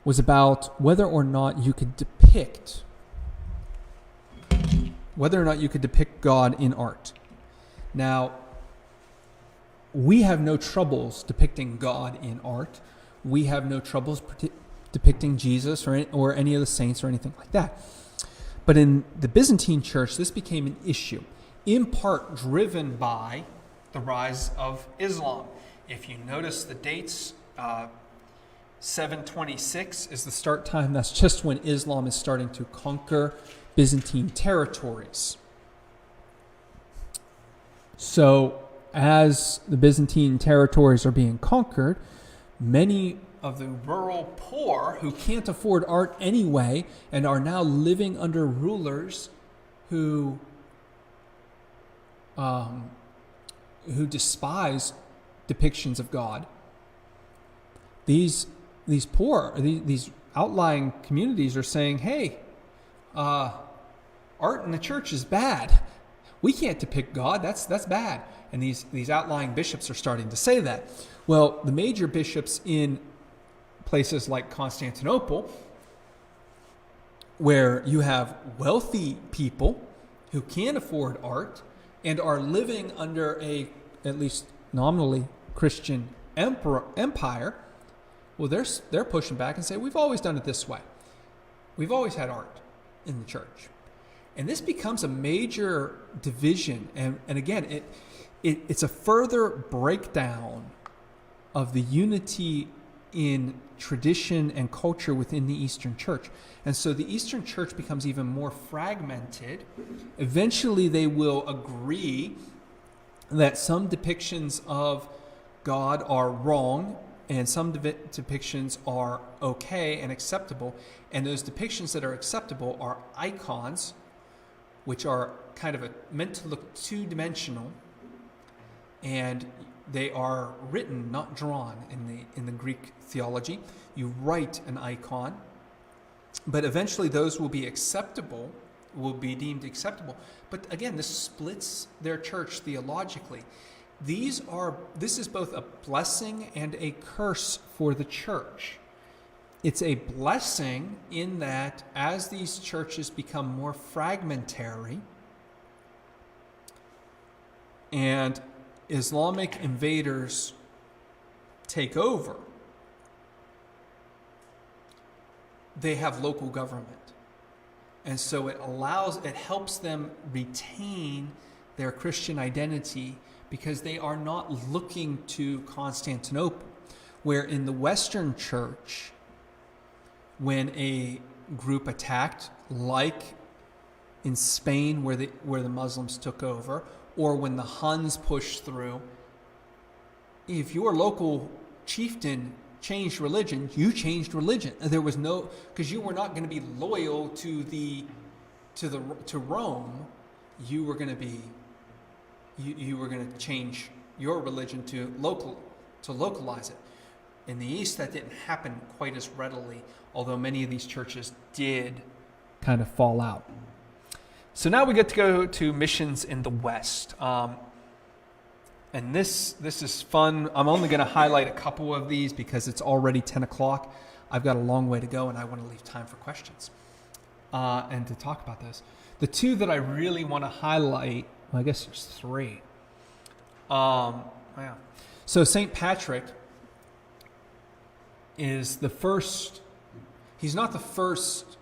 was about whether or not you could depict God in art. Now, we have no troubles depicting God in art. We have no troubles depicting Jesus or any of the saints or anything like that. But in the Byzantine Church, this became an issue, in part driven by the rise of Islam. If you notice the dates, 726 is the start time. That's just when Islam is starting to conquer Byzantine territories. So as the Byzantine territories are being conquered, many of the rural poor who can't afford art anyway and are now living under rulers who despise depictions of God. These outlying communities are saying, hey, art in the church is bad. We can't depict God. That's bad. And these outlying bishops are starting to say that. Well, the major bishops in places like Constantinople, where you have wealthy people who can afford art and are living under a, at least nominally, Christian empire, well, they're pushing back and say, we've always done it this way. We've always had art in the church. And this becomes a major division. And again, it's a further breakdown of the unity in tradition and culture within the Eastern Church. And so the Eastern Church becomes even more fragmented. Eventually they will agree that some depictions of God are wrong and some depictions are okay and acceptable. And those depictions that are acceptable are icons, which are kind of meant to look two-dimensional, and they are written, not drawn, in the Greek theology. You write an icon, but eventually those will be acceptable, will be deemed acceptable. But again, this splits their church theologically. This is both a blessing and a curse for the church. It's a blessing in that as these churches become more fragmentary and Islamic invaders take over, they have local government. And so it helps them retain their Christian identity because they are not looking to Constantinople. Where in the Western Church, when a group attacked, like in Spain where the Muslims took over, or when the Huns pushed through, if your local chieftain changed religion, you changed religion. There was no, because you were not going to be loyal to Rome. You were going to be, you were going to change your religion to localize it. In the East, that didn't happen quite as readily, although many of these churches did kind of fall out. So now we get to go to missions in the West. And this is fun. I'm only going to highlight a couple of these because it's already 10 o'clock. I've got a long way to go, and I want to leave time for questions and to talk about those. The two that I really want to highlight, well, I guess there's three. So St. Patrick is the first. He's not the first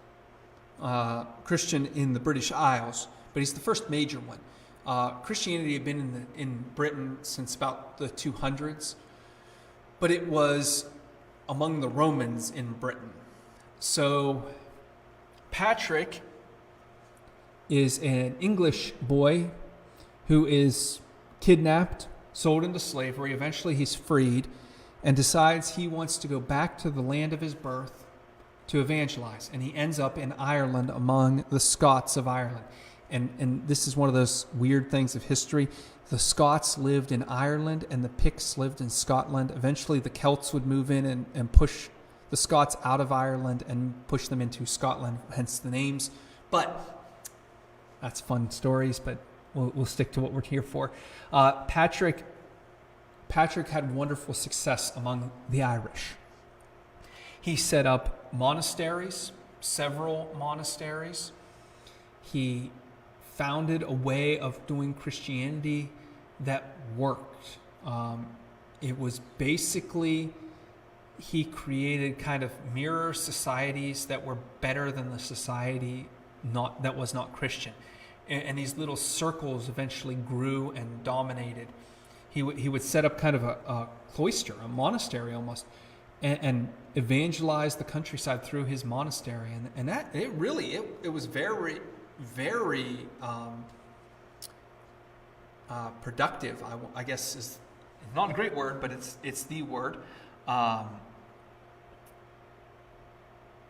Christian in the British Isles, but he's the first major one. Christianity had been in Britain since about the 200s, but it was among the Romans in Britain. So Patrick is an English boy who is kidnapped, sold into slavery. Eventually he's freed and decides he wants to go back to the land of his birth to evangelize. And he ends up in Ireland among the Scots of Ireland. And this is one of those weird things of history. The Scots lived in Ireland and the Picts lived in Scotland. Eventually the Celts would move in and push the Scots out of Ireland and push them into Scotland, hence the names. But that's fun stories, but we'll stick to what we're here for. Patrick had wonderful success among the Irish. He set up monasteries, several monasteries. He founded a way of doing Christianity that worked. It was basically, he created kind of mirror societies that were better than the society that was not Christian. And these little circles eventually grew and dominated. He would set up kind of a cloister, a monastery almost, and evangelize the countryside through his monastery. And that it was very, very productive. I guess is not a great word, but it's the word.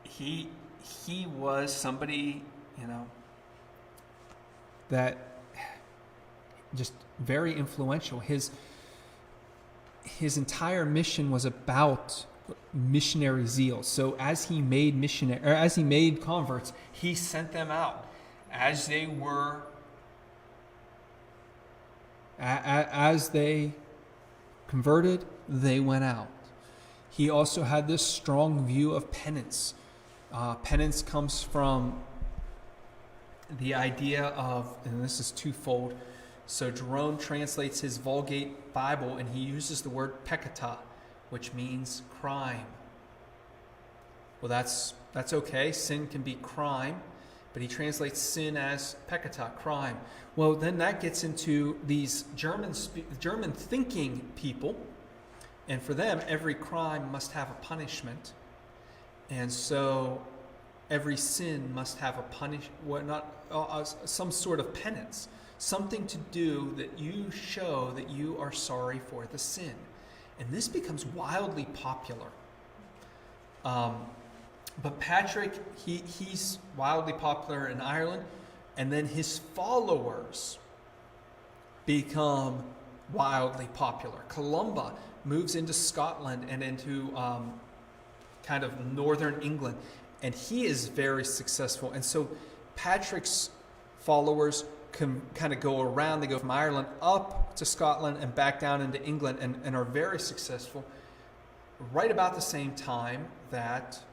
He was somebody, that just very influential. His entire mission was about missionary zeal. So as he made converts, he sent them out. As they converted, they went out. He also had this strong view of penance. Penance comes from the idea of, and this is twofold. So Jerome translates his Vulgate Bible and he uses the word peccata, which means crime. Well, that's okay. Sin can be crime, but he translates sin as peccata, crime. Well, then that gets into these German-thinking people, and for them, every crime must have a punishment, and so every sin must have some sort of penance, something to do that you show that you are sorry for the sin. And this becomes wildly popular. But Patrick, he's wildly popular in Ireland, and then his followers become wildly popular. Columba moves into Scotland and into kind of northern England, and he is very successful. And so Patrick's followers can kind of go around. They go from Ireland up to Scotland and back down into England, and are very successful right about the same time that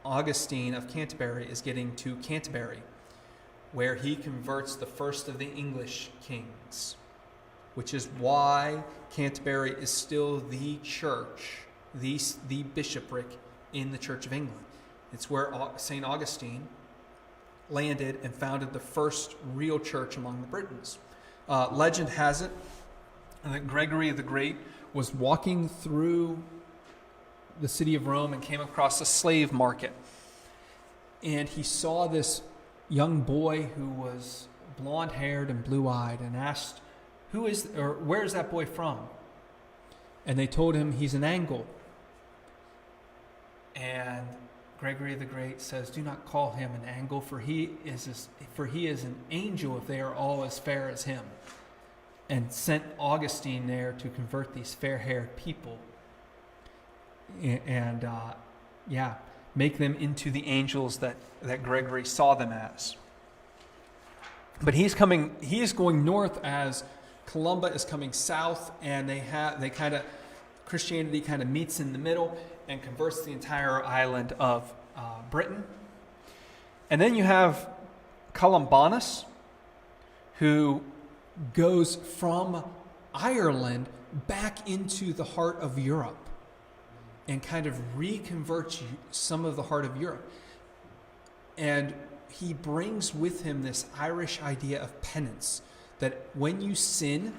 Augustine of Canterbury is getting to Canterbury, where he converts the first of the English kings, which is why Canterbury is still the church, the bishopric in the Church of England. It's where St. Augustine landed and founded the first real church among the Britons. Legend has it that Gregory the Great was walking through the city of Rome and came across a slave market. And he saw this young boy who was blonde-haired and blue-eyed, and asked, where is that boy from? And they told him he's an Angle. And Gregory the Great says, do not call him an Angle, for he is an angel if they are all as fair as him. And sent Augustine there to convert these fair-haired people and make them into the angels that Gregory saw them as. But he is going north as Columba is coming south, and Christianity kind of meets in the middle and converts the entire island of Britain. And then you have Columbanus, who goes from Ireland back into the heart of Europe and kind of reconverts some of the heart of Europe. And he brings with him this Irish idea of penance, that when you sin,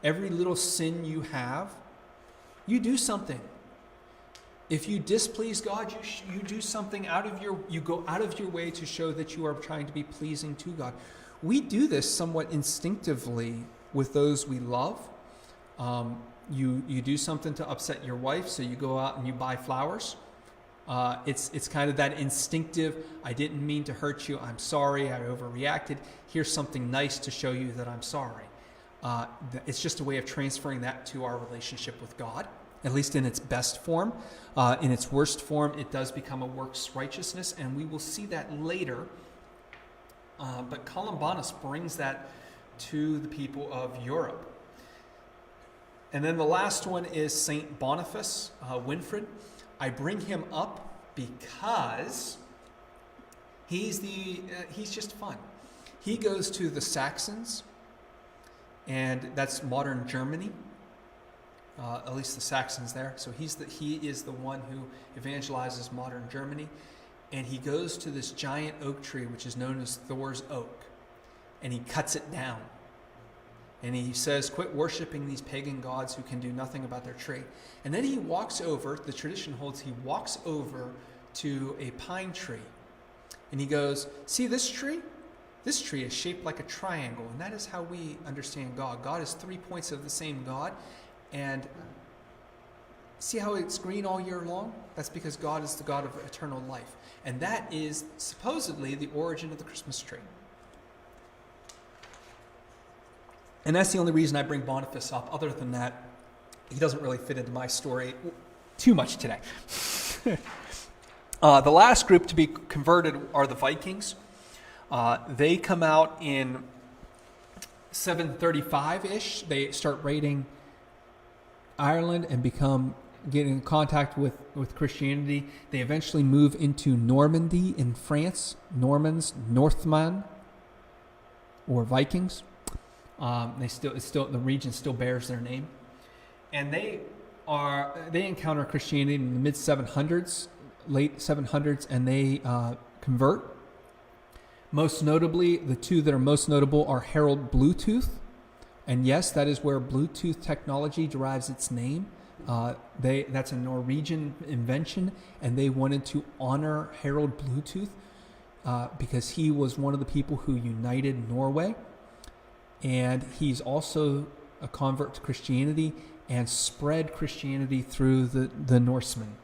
every little sin you have, you do something. If you displease God, you do something you go out of your way to show that you are trying to be pleasing to God. We do this somewhat instinctively with those we love. You do something to upset your wife, so you go out and you buy flowers. It's kind of that instinctive, I didn't mean to hurt you, I'm sorry, I overreacted. Here's something nice to show you that I'm sorry. It's just a way of transferring that to our relationship with God, at least in its best form. In its worst form, it does become a works righteousness, and we will see that later. But Columbanus brings that to the people of Europe. And then the last one is St. Boniface, Winfred. I bring him up because he's just fun. He goes to the Saxons, and that's modern Germany. At least the Saxons there. So he is the one who evangelizes modern Germany, and he goes to this giant oak tree, which is known as Thor's Oak, and he cuts it down. And he says, quit worshiping these pagan gods who can do nothing about their tree. And then he walks over, the tradition holds, he walks over to a pine tree. And he goes, see this tree? This tree is shaped like a triangle. And that is how we understand God. God is 3 points of the same God. And see how it's green all year long? That's because God is the God of eternal life. And that is supposedly the origin of the Christmas tree. And that's the only reason I bring Boniface up. Other than that, he doesn't really fit into my story too much today. The last group to be converted are the Vikings. They come out in 735-ish. They start raiding Ireland and get in contact with Christianity. They eventually move into Normandy in France. Normans, Northmen, or Vikings. The region still bears their name, and they encounter Christianity in the mid 700s, late 700s, and they convert. Most notably, the two that are most notable are Herald Bluetooth. And yes, that is where Bluetooth technology derives its name. That's a Norwegian invention, and they wanted to honor Herald Bluetooth because he was one of the people who united Norway. And he's also a convert to Christianity and spread Christianity through the Norsemen.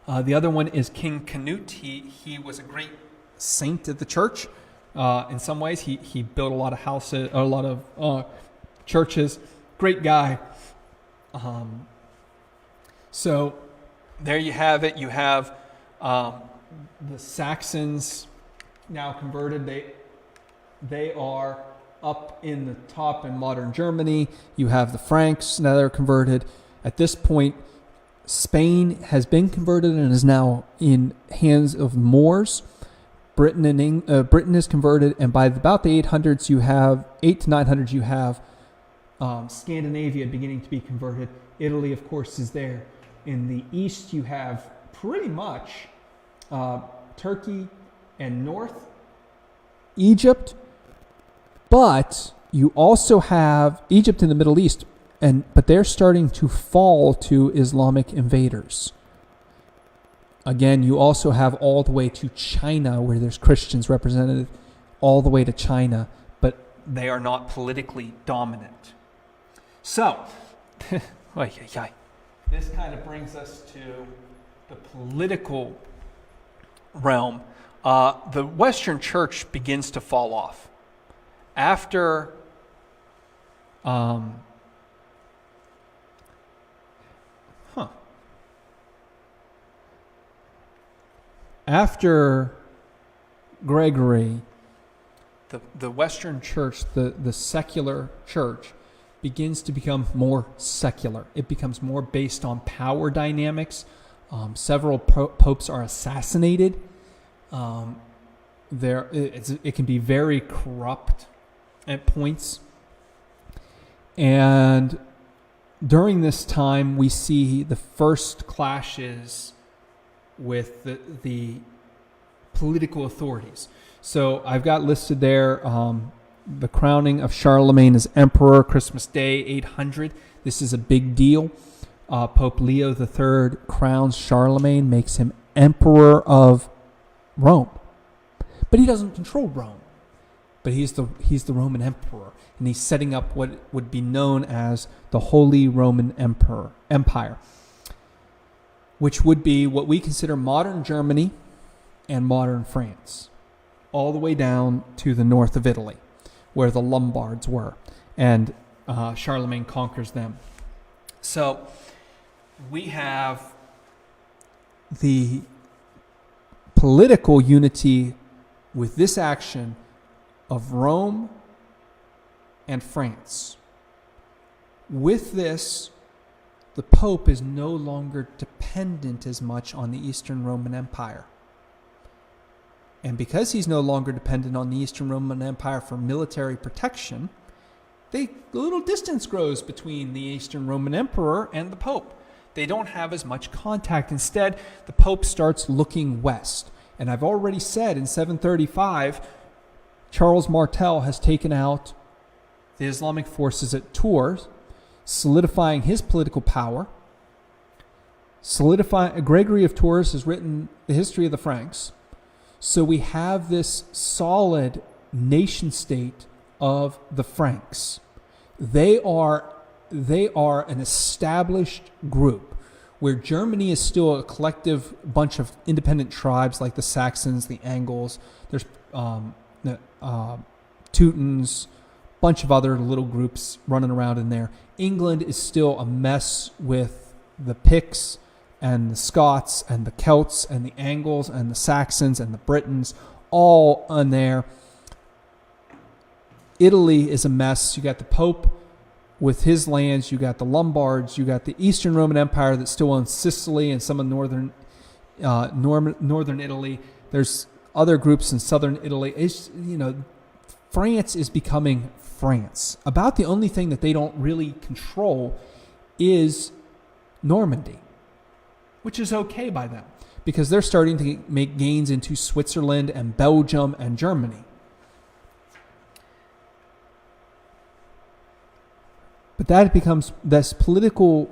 The other one is King Canute. He was a great saint of the church. In some ways, he built a lot of houses, a lot of churches. Great guy. So there you have it. You have the Saxons now converted. They are up in the top in modern Germany. You have the Franks now that are converted. At this point, Spain has been converted and is now in hands of Moors. Britain is converted, and by about the 800s, you have 8 to 900s, you have Scandinavia beginning to be converted. Italy, of course, is there. In the east, you have pretty much Turkey and North Egypt, but you also have Egypt in the Middle East, but they're starting to fall to Islamic invaders. Again, you also have all the way to China, where there's Christians represented, all the way to China, but they are not politically dominant. So, this kind of brings us to the political realm. The Western Church begins to fall off. After After Gregory, the Western Church, the secular church, begins to become more secular. It becomes more based on power dynamics. Several popes are assassinated. It can be very corrupt at points. And during this time, we see the first clashes with the political authorities. So I've got listed there the crowning of Charlemagne as emperor, Christmas Day, 800. This is a big deal. Pope Leo III crowns Charlemagne, makes him emperor of Rome. But he doesn't control Rome. But he's the Roman emperor, and he's setting up what would be known as the Holy Roman Empire, which would be what we consider modern Germany and modern France, all the way down to the north of Italy, where the Lombards were, and Charlemagne conquers them. So we have the political unity with this action of Rome and France. With this, the Pope is no longer dependent as much on the Eastern Roman Empire. And because he's no longer dependent on the Eastern Roman Empire for military protection, a little distance grows between the Eastern Roman Emperor and the Pope. They don't have as much contact. Instead, the Pope starts looking west. And I've already said in 735, Charles Martel has taken out the Islamic forces at Tours, solidifying his political power. Gregory of Tours has written the history of the Franks. So we have this solid nation state of the Franks. They are an established group, where Germany is still a collective bunch of independent tribes like the Saxons, the Angles, there's Teutons, bunch of other little groups running around in there. England is still a mess with the Picts and the Scots and the Celts and the Angles and the Saxons and the Britons, all on there. Italy is a mess. You got the Pope with his lands. You got the Lombards. You got the Eastern Roman Empire that still owns Sicily and some of northern Italy. There's other groups in southern Italy. France is becoming France. About the only thing that they don't really control is Normandy, which is okay by them. because they're starting to make gains into Switzerland and Belgium and Germany. But that becomes this political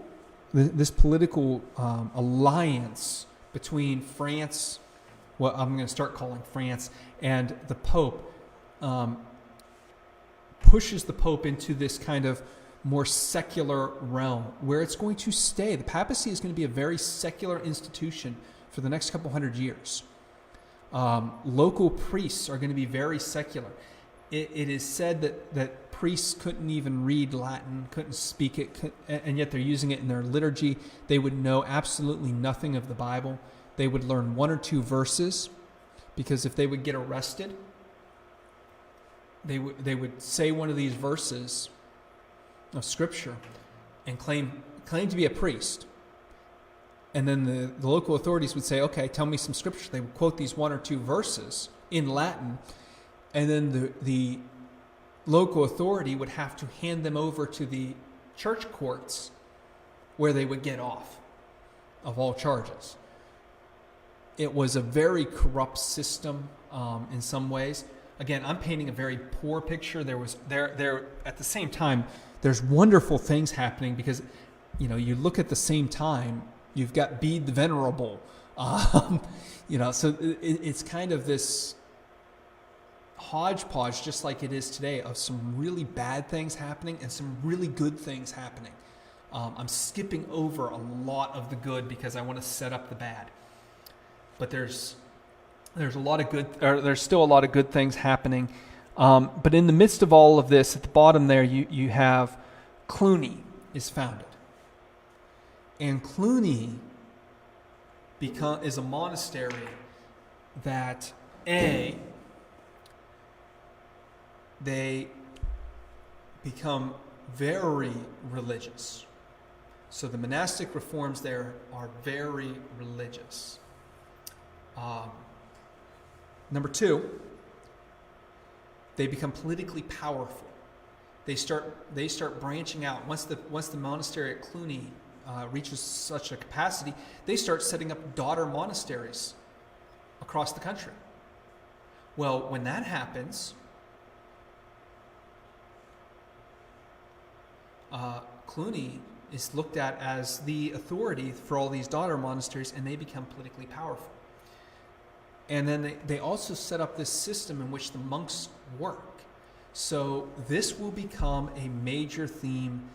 alliance between France, what I'm going to start calling France, and the Pope, pushes the Pope into this kind of more secular realm where it's going to stay. The papacy is going to be a very secular institution for the next couple hundred years. Local priests are going to be very secular. It is said that priests couldn't even read Latin, couldn't speak it, and yet they're using it in their liturgy. They would know absolutely nothing of the Bible. They would learn one or two verses, because if they would get arrested, they would say one of these verses of Scripture and claim to be a priest. And then the local authorities would say, okay, tell me some Scripture. They would quote these one or two verses in Latin, and then the local authority would have to hand them over to the church courts, where they would get off of all charges. It was a very corrupt system in some ways. Again, I'm painting a very poor picture. There at the same time, there's wonderful things happening, because you look at the same time, you've got Bede the Venerable, so it's kind of this hodgepodge, just like it is today, of some really bad things happening and some really good things happening. I'm skipping over a lot of the good because I want to set up the bad, but there's a lot of good, or there's still a lot of good things happening. But in the midst of all of this, at the bottom there, you have Cluny is founded. And Cluny is a monastery that, they become very religious. So the monastic reforms there are very religious. Number two, they become politically powerful. They start branching out. Once the monastery at Cluny reaches such a capacity, they start setting up daughter monasteries across the country. Well, when that happens, Cluny is looked at as the authority for all these daughter monasteries, and they become politically powerful. And then they also set up this system in which the monks work. So this will become a major theme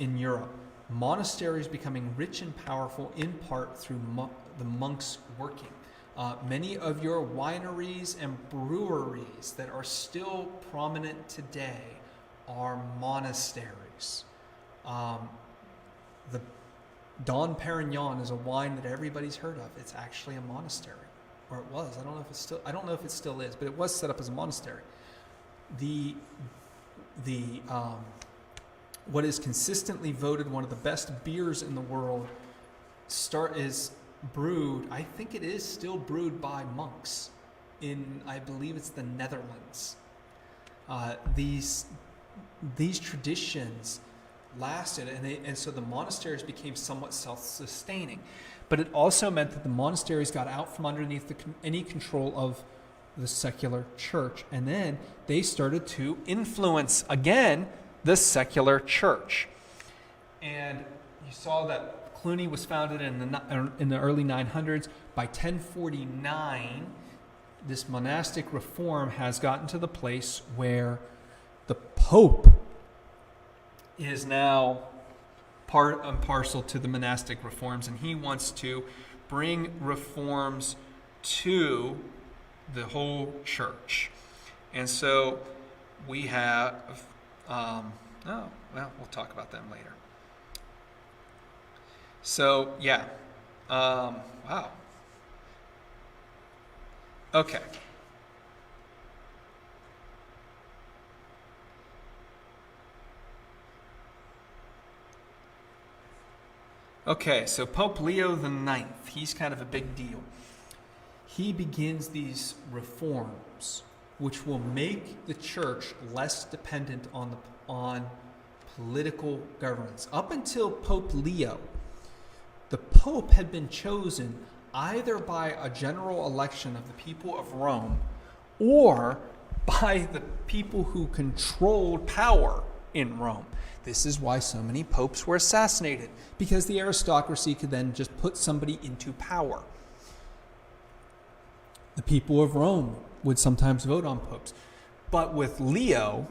in Europe. Monasteries becoming rich and powerful in part through the monks working. Many of your wineries and breweries that are still prominent today are monasteries. The Dom Perignon is a wine that everybody's heard of. It's actually a monastery, or it was. I don't know if it still is, but it was set up as a monastery. What is consistently voted one of the best beers in the world is brewed. I think it is still brewed by monks in, I believe it's the Netherlands. These traditions lasted, and so the monasteries became somewhat self-sustaining. But it also meant that the monasteries got out from underneath any control of the secular church, and then they started to influence again the secular church. And you saw that Cluny was founded in the early 900s. By 1049, this monastic reform has gotten to the place where the Pope is now part and parcel to the monastic reforms, and he wants to bring reforms to the whole church. And so we have, we'll talk about them later. So, wow. Okay. Okay, so Pope Leo IX, he's kind of a big deal. He begins these reforms, which will make the church less dependent on political governance. Up until Pope Leo, the Pope had been chosen either by a general election of the people of Rome or by the people who controlled power in Rome. This is why so many popes were assassinated, because the aristocracy could then just put somebody into power. The people of Rome would sometimes vote on popes. But with Leo,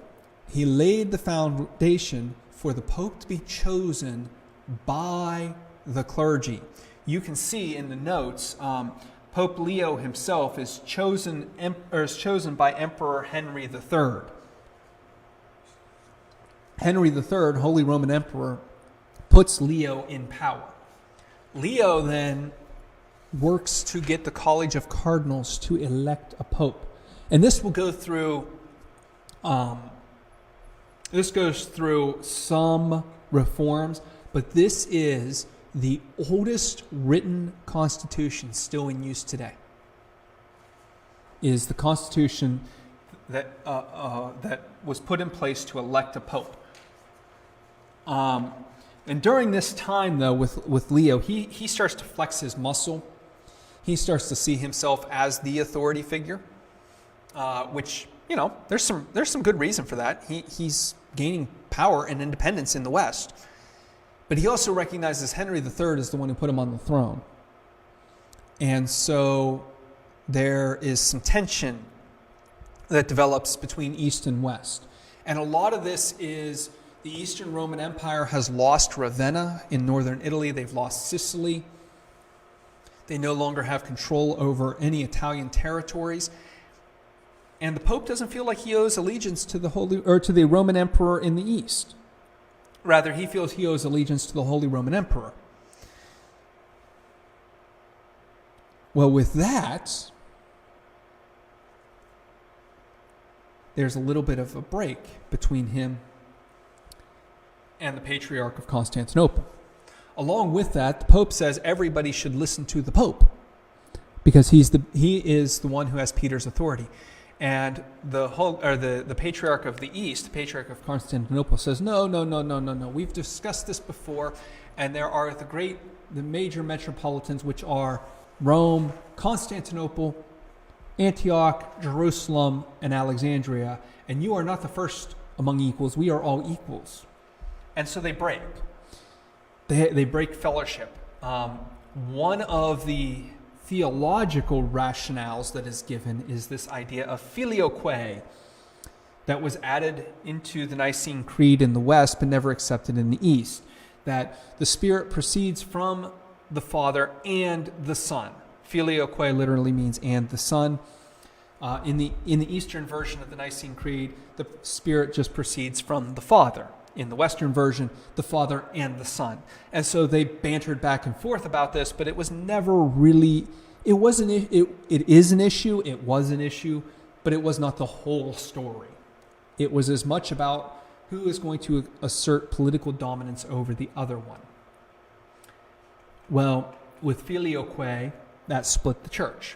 he laid the foundation for the pope to be chosen by the clergy. You can see in the notes, Pope Leo himself is chosen by Emperor Henry III. Henry III, Holy Roman Emperor, puts Leo in power. Leo then works to get the College of Cardinals to elect a pope. And this will go through, this goes through some reforms, but this is the oldest written constitution still in use today. Is the constitution that was put in place to elect a pope. And during this time, though, with Leo, he starts to flex his muscle. He starts to see himself as the authority figure, which, there's some good reason for that. He's gaining power and independence in the West. But he also recognizes Henry III is the one who put him on the throne. And so there is some tension that develops between East and West. And a lot of this is the Eastern Roman Empire has lost Ravenna in northern Italy. They've lost Sicily. They no longer have control over any Italian territories. And the Pope doesn't feel like he owes allegiance to the Roman Emperor in the East. Rather, he feels he owes allegiance to the Holy Roman Emperor. Well, with that, there's a little bit of a break between him and the Patriarch of Constantinople. Along with that, the Pope says everybody should listen to the Pope because he is the one who has Peter's authority. And the Patriarch of the East, the Patriarch of Constantinople, says, no. We've discussed this before, and there are the major metropolitans, which are Rome, Constantinople, Antioch, Jerusalem, and Alexandria, and you are not the first among equals. We are all equals. And so they break. They break fellowship. One of the theological rationales that is given is this idea of Filioque that was added into the Nicene Creed in the West but never accepted in the East, that the Spirit proceeds from the Father and the Son. Filioque literally means and the Son. In the Eastern version of the Nicene Creed, the Spirit just proceeds from the Father. In the Western version, the Father and the Son. And so they bantered back and forth about this, but it was never really, it is an issue, it was an issue, but it was not the whole story. It was as much about who is going to assert political dominance over the other one. Well, with Filioque, that split the church.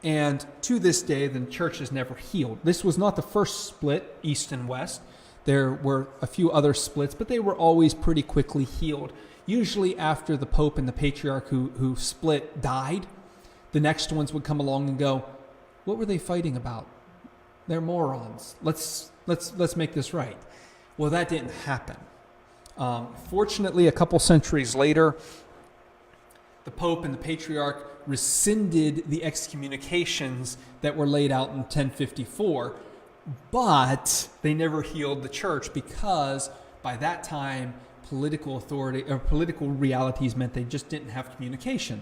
And to this day, the church is never healed. This was not the first split, East and West. There were a few other splits, but they were always pretty quickly healed. Usually after the Pope and the Patriarch who split died, the next ones would come along and go, what were they fighting about? They're morons. Let's make this right. Well, that didn't happen. Fortunately, a couple centuries later, the Pope and the Patriarch rescinded the excommunications that were laid out in 1054, but they never healed the church because by that time, political authority or political realities meant they just didn't have communication.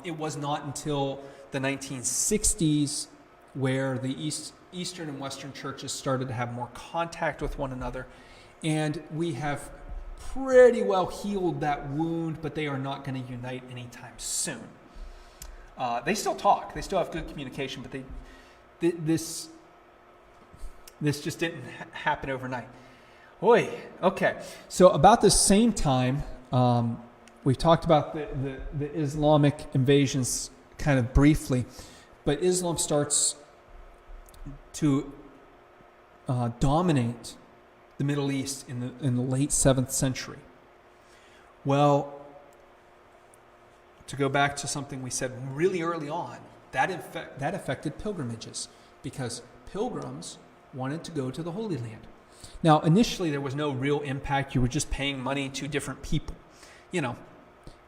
It was not until the 1960s where the Eastern and Western churches started to have more contact with one another, and we have pretty well healed that wound, but they are not going to unite anytime soon. They still talk. They still have good communication, but this just didn't happen overnight. Oy, okay. So about the same time, we talked about the Islamic invasions kind of briefly, but Islam starts to dominate the Middle East in the late 7th century. Well, to go back to something we said really early on, that affected pilgrimages because pilgrims wanted to go to the Holy Land. Now, initially, there was no real impact. You were just paying money to different people. You know,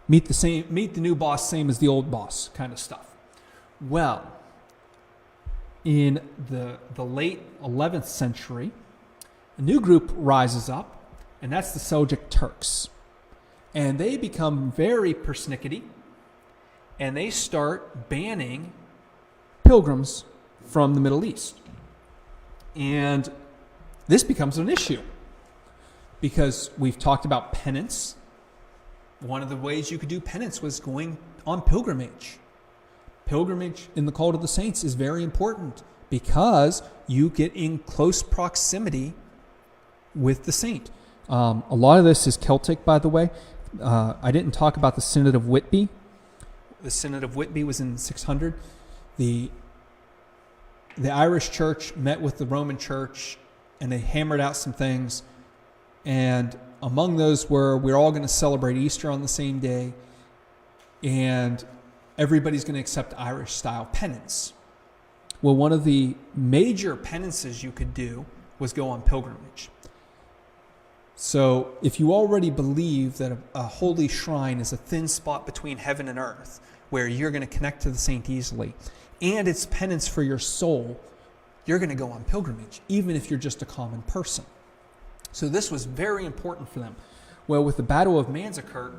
meet the new boss, same as the old boss kind of stuff. Well, in the late 11th century, a new group rises up, and that's the Seljuk Turks. And they become very persnickety, and they start banning pilgrims from the Middle East. And this becomes an issue because we've talked about penance. One of the ways you could do penance was going on pilgrimage. Pilgrimage in the cult of the saints is very important because you get in close proximity with the saint. A lot of this is Celtic, by the way. I didn't talk about the Synod of Whitby. The Synod of Whitby was in 600. The Irish Church met with the Roman Church, and they hammered out some things. And among those were, we're all going to celebrate Easter on the same day, and everybody's going to accept Irish-style penance. Well, one of the major penances you could do was go on pilgrimage. So if you already believe that a holy shrine is a thin spot between heaven and earth, where you're going to connect to the saint easily, and it's penance for your soul, you're going to go on pilgrimage, even if you're just a common person. So this was very important for them. Well, with the Battle of Manzikert,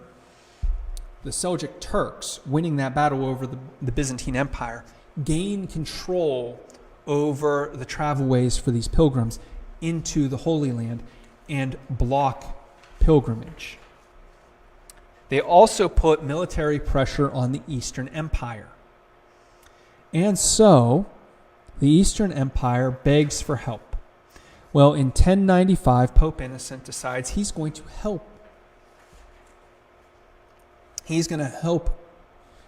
the Seljuk Turks, winning that battle over the Byzantine Empire, gained control over the travelways for these pilgrims into the Holy Land and block pilgrimage. They also put military pressure on the Eastern Empire. And so, the Eastern Empire begs for help. Well, in 1095, Pope Innocent decides he's going to help. He's going to help.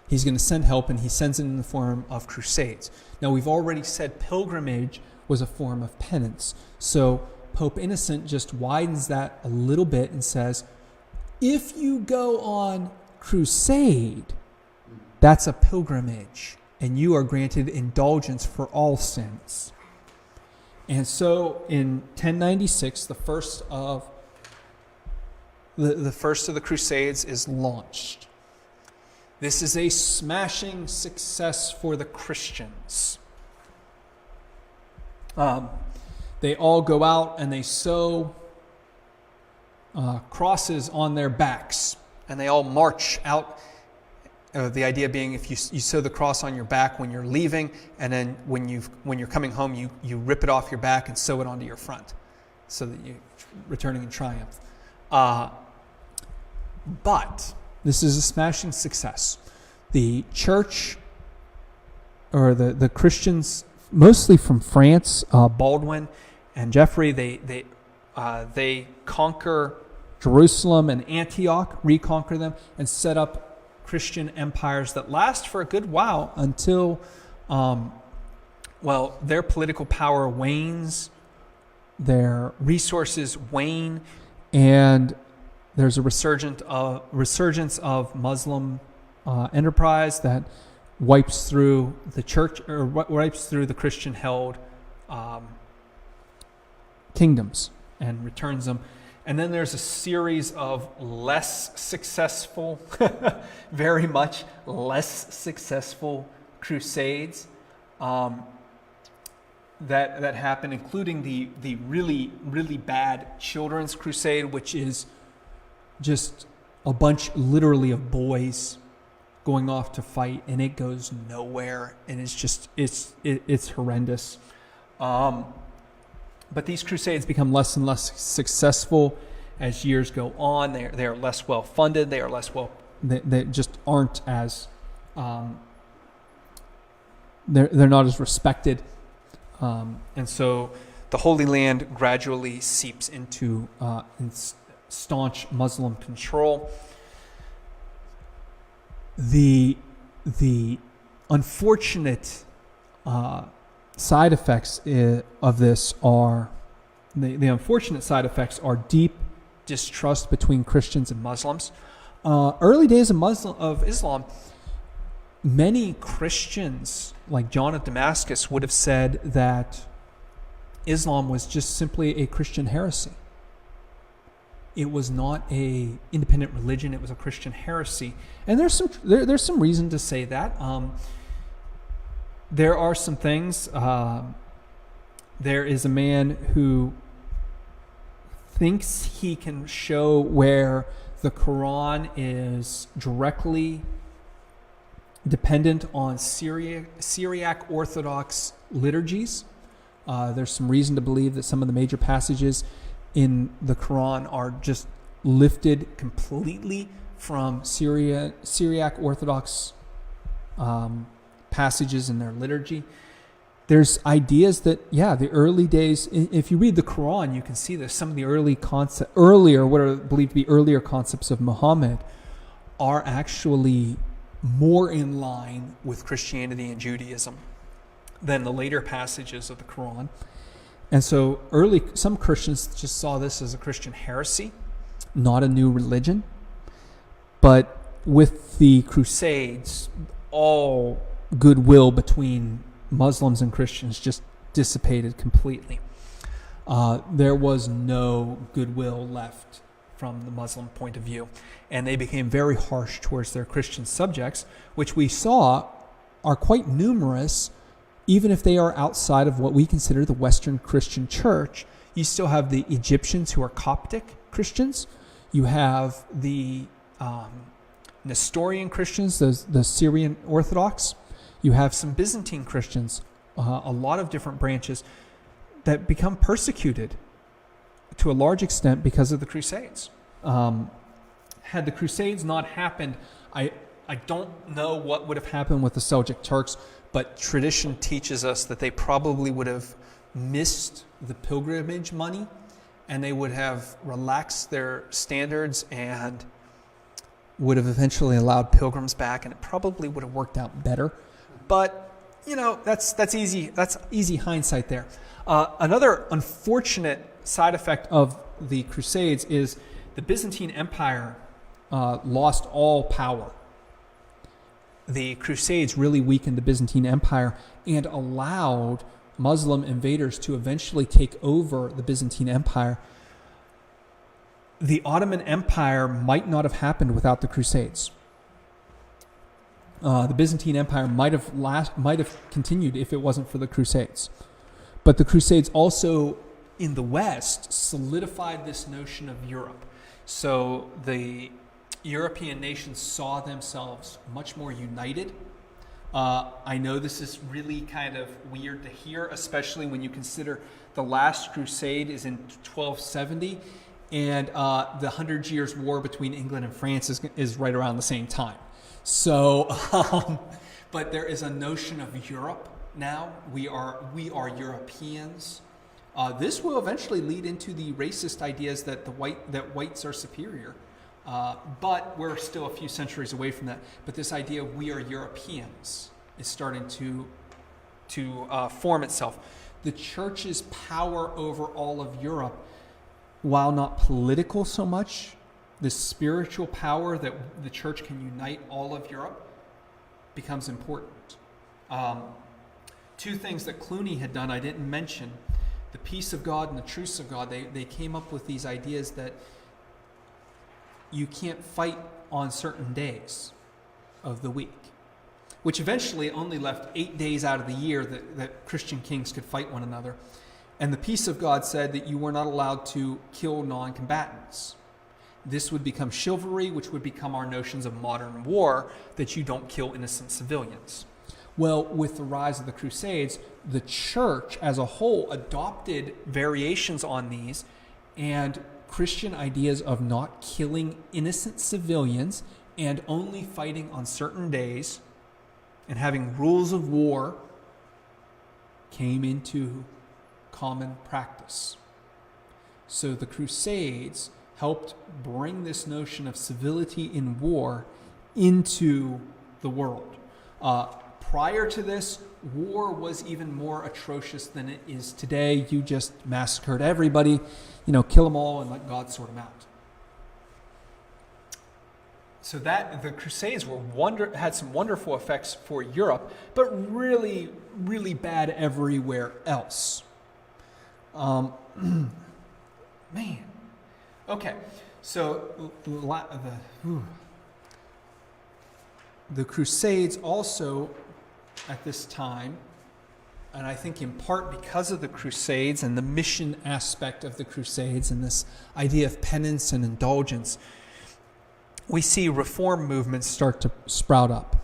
He's going to send help, and he sends it in the form of crusades. Now, we've already said pilgrimage was a form of penance. So, Pope Innocent just widens that a little bit and says, if you go on crusade, that's a pilgrimage, and you are granted indulgence for all sins. And so in 1096, the first of the Crusades is launched. This is a smashing success for the Christians. They all go out and they sew crosses on their backs, and they all march out. The idea being, if you sew the cross on your back when you're leaving, and then when you're coming home, you rip it off your back and sew it onto your front, so that you're returning in triumph. But this is a smashing success. The church, or the Christians, mostly from France, Baldwin and Geoffrey, they conquer Jerusalem and Antioch, reconquer them, and set up Christian empires that last for a good while until, their political power wanes, their resources wane, and there's a resurgence of Muslim enterprise that wipes through the church, or wipes through the Christian-held kingdoms and returns them. And then there's a series of less successful, very much less successful crusades that happen, including the really, really bad children's crusade, which is just a bunch, literally, of boys going off to fight, and it goes nowhere, and it's horrendous. But these crusades become less and less successful as years go on. They are less well funded. They are less well. They just aren't as. They're not as respected, and so the Holy Land gradually seeps into staunch Muslim control. The unfortunate side effects of this are the unfortunate side effects are deep distrust between Christians and Muslims. early days of Islam, many Christians, like John of Damascus, would have said that Islam was just simply a Christian heresy. It was not a independent religion. It was a Christian heresy. And there's some reason to say that. There are some things. There is a man who thinks he can show where the Quran is directly dependent on Syriac Orthodox liturgies. There's some reason to believe that some of the major passages in the Quran are just lifted completely from Syriac Orthodox passages in their liturgy. There's ideas that, the early days, if you read the Quran, you can see that some of the what are believed to be earlier concepts of Muhammad are actually more in line with Christianity and Judaism than the later passages of the Quran. And so some Christians just saw this as a Christian heresy, not a new religion. But with the Crusades, all goodwill between Muslims and Christians just dissipated completely. There was no goodwill left from the Muslim point of view. And they became very harsh towards their Christian subjects, which we saw are quite numerous. Even if they are outside of what we consider the Western Christian Church, you still have the Egyptians who are Coptic Christians. You have the Nestorian Christians, the Syrian Orthodox. You have some Byzantine Christians, a lot of different branches that become persecuted to a large extent because of the Crusades. Had the Crusades not happened, I don't know what would have happened with the Seljuk Turks, but tradition teaches us that they probably would have missed the pilgrimage money, and they would have relaxed their standards and would have eventually allowed pilgrims back, and it probably would have worked out better. But that's easy hindsight there. Another unfortunate side effect of the Crusades is the Byzantine Empire lost all power. The Crusades really weakened the Byzantine Empire and allowed Muslim invaders to eventually take over the Byzantine Empire. The Ottoman Empire might not have happened without the Crusades. The Byzantine Empire might have continued if it wasn't for the Crusades. But the Crusades also, in the West, solidified this notion of Europe. So the European nations saw themselves much more united. I know this is really kind of weird to hear, especially when you consider the last crusade is in 1270, and the 100 Years' War between England and France is right around the same time. So, but there is a notion of Europe now. We are Europeans. This will eventually lead into the racist ideas that whites are superior. But we're still a few centuries away from that. But this idea of we are Europeans is starting to form itself. The church's power over all of Europe, while not political so much, the spiritual power that the church can unite all of Europe becomes important. Two things that Clooney had done I didn't mention. The peace of God and the truce of God, they came up with these ideas that you can't fight on certain days of the week, which eventually only left 8 days out of the year that Christian kings could fight one another. And the peace of God said that you were not allowed to kill non-combatants. This would become chivalry, which would become our notions of modern war, that you don't kill innocent civilians. Well, with the rise of the Crusades, the church as a whole adopted variations on these, and Christian ideas of not killing innocent civilians and only fighting on certain days and having rules of war came into common practice. So the Crusades helped bring this notion of civility in war into the world. Prior to this, war was even more atrocious than it is today. You just massacred everybody, kill them all and let God sort them out. So that the Crusades had some wonderful effects for Europe, but really, really bad everywhere else. Man. Okay, so the Crusades also at this time, and I think in part because of the Crusades and the mission aspect of the Crusades and this idea of penance and indulgence, we see reform movements start to sprout up.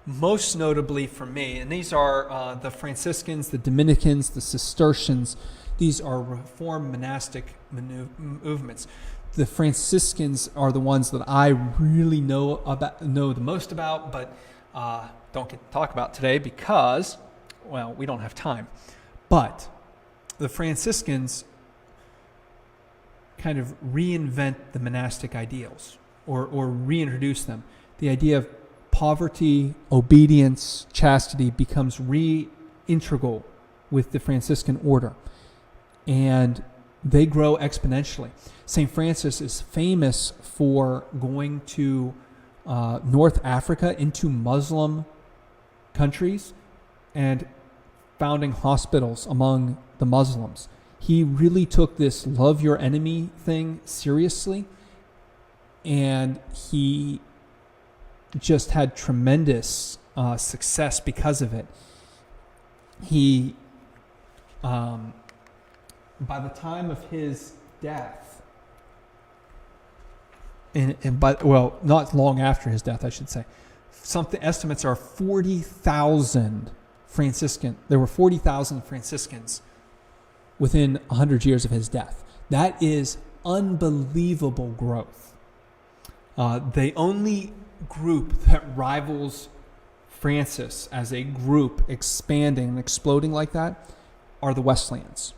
Most notably for me, and these are the Franciscans, the Dominicans, the Cistercians. These are reform monastic movements. The Franciscans are the ones that I really know the most about, but don't get to talk about today because, well, we don't have time. But the Franciscans kind of reinvent the monastic ideals or reintroduce them. The idea of poverty, obedience, chastity becomes integral with the Franciscan order. And they grow exponentially. St. Francis is famous for going to North Africa, into Muslim countries, and founding hospitals among the Muslims. He really took this love your enemy thing seriously, and he just had tremendous success because of it. He, by the time of his death, not long after his death, I should say, estimates are 40,000 Franciscan. There were 40,000 Franciscans within 100 years of his death. That is unbelievable growth. The only group that rivals Francis as a group expanding and exploding like that are the Wesleyans.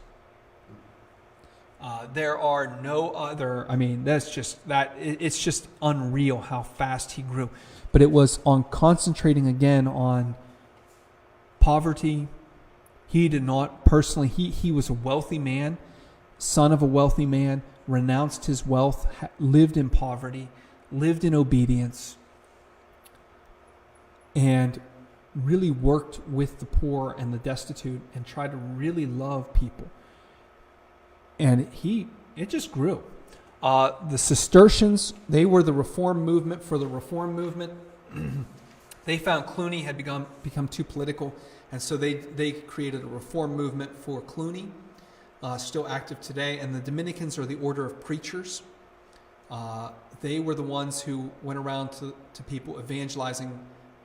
There are no other. I mean, that's just that. It's just unreal how fast he grew. But it was on concentrating again on poverty. He did not personally. He was a wealthy man, son of a wealthy man, renounced his wealth, lived in poverty, lived in obedience, and really worked with the poor and the destitute and tried to really love people. And it just grew. The Cistercians, they were the reform movement for the reform movement. They found Cluny had become too political, and so they created a reform movement for Cluny, still active today. And the Dominicans are the order of preachers. They were the ones who went around to people, evangelizing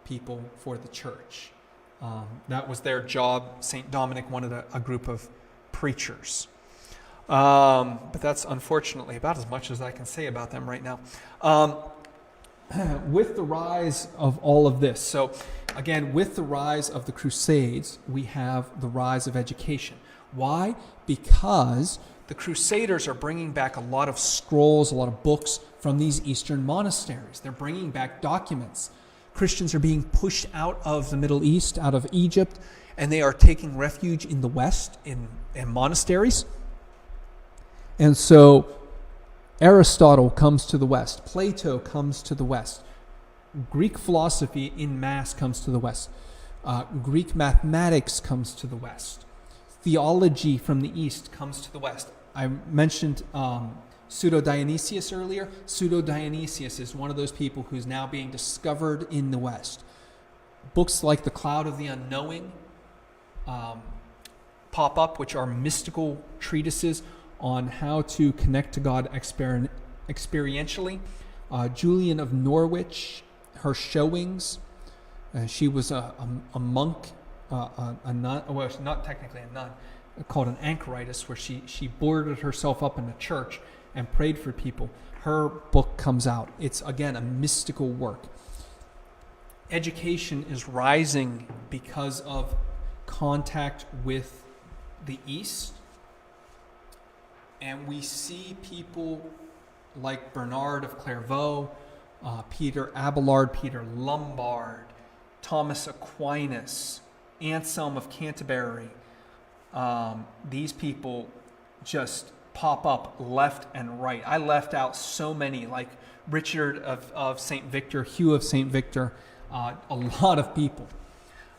people for the church. That was their job. St. Dominic wanted a group of preachers. But that's unfortunately about as much as I can say about them right now. With the rise of all of this, so again, with the rise of the Crusades, we have the rise of education. Why? Because the Crusaders are bringing back a lot of scrolls, a lot of books from these Eastern monasteries. They're bringing back documents. Christians are being pushed out of the Middle East, out of Egypt, and they are taking refuge in the West, in monasteries. And so Aristotle comes to the West. Plato comes to the West. Greek philosophy in mass comes to the West. Greek mathematics comes to the West. Theology from the East comes to the West. I mentioned Pseudo-Dionysius earlier. Pseudo-Dionysius is one of those people who's now being discovered in the West. Books like The Cloud of the Unknowing pop up, which are mystical treatises on how to connect to God experientially. Julian of Norwich, her showings. She was a monk, a nun, well, not technically a nun, called an anchoritis, where she boarded herself up in a church and prayed for people. Her book comes out. It's, again, a mystical work. Education is rising because of contact with the East. And we see people like Bernard of Clairvaux, Peter Abelard, Peter Lombard, Thomas Aquinas, Anselm of Canterbury. These people just pop up left and right. I left out so many, like Richard of St. Victor, Hugh of St. Victor, a lot of people.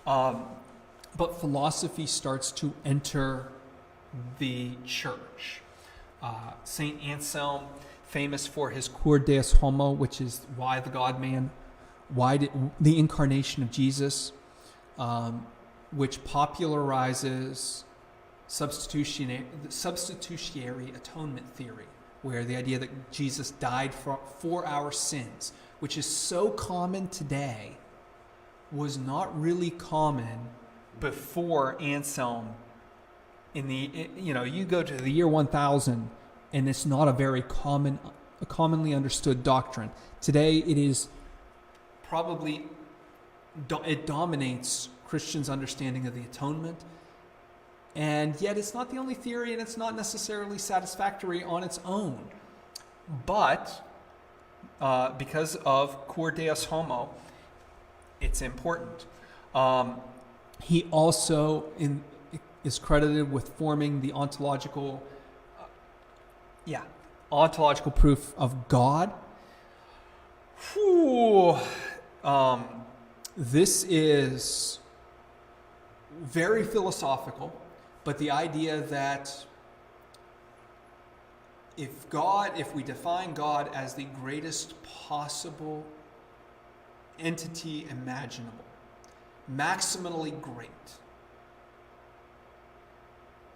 But philosophy starts to enter the church. St. Anselm, famous for his Cur Deus Homo, which is why the God-man, the incarnation of Jesus, which popularizes substitutionary atonement theory, where the idea that Jesus died for our sins, which is so common today, was not really common before Anselm. You go to the year 1000, and it's not a very commonly understood doctrine. Today, it is probably, it dominates Christians' understanding of the atonement, and yet it's not the only theory, and it's not necessarily satisfactory on its own. But because of Cur Deus Homo, it's important. He also is credited with forming the ontological proof of God. This is very philosophical, but the idea that if we define God as the greatest possible entity imaginable, maximally great,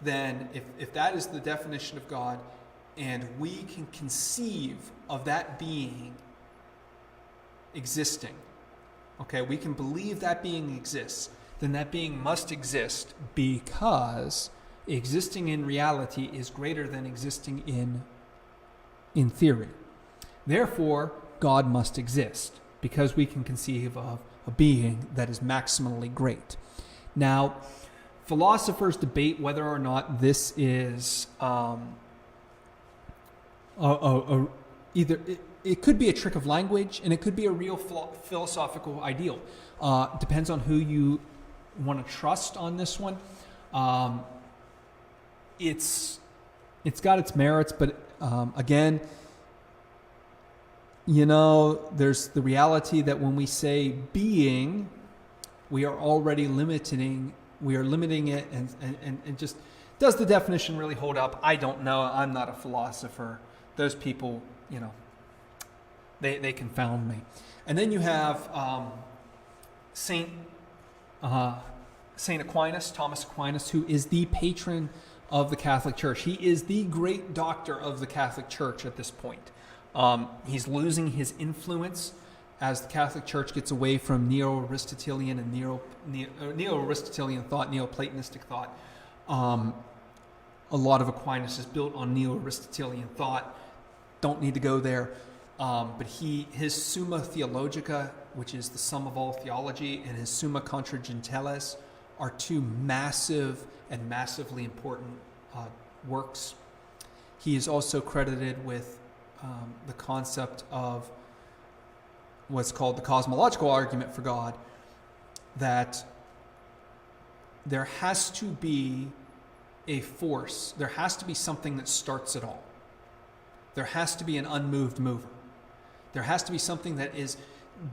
then if that is the definition of God, and we can conceive of that being existing, okay, we can believe that being exists, then that being must exist because existing in reality is greater than existing in theory. Therefore, God must exist because we can conceive of a being that is maximally great. Now, philosophers debate whether or not this is either it could be a trick of language and it could be a real philosophical ideal. Depends on who you want to trust on this one. It's got its merits, but again, there's the reality that when we say being, we are already limiting it, and just, does the definition really hold up? I don't know. I'm not a philosopher. Those people, they confound me. And then you have Saint Aquinas, Thomas Aquinas, who is the patron of the Catholic Church. He is the great doctor of the Catholic Church at this point. He's losing his influence as the Catholic Church gets away from Neo-Aristotelian and Neo-Aristotelian thought, Neoplatonistic thought. A lot of Aquinas is built on Neo-Aristotelian thought. Don't need to go there. But his Summa Theologica, which is the sum of all theology, and his Summa Contra Gentiles are two massive and massively important works. He is also credited with the concept of what's called the cosmological argument for God, that there has to be a force, there has to be something that starts it all. There has to be an unmoved mover. There has to be something that is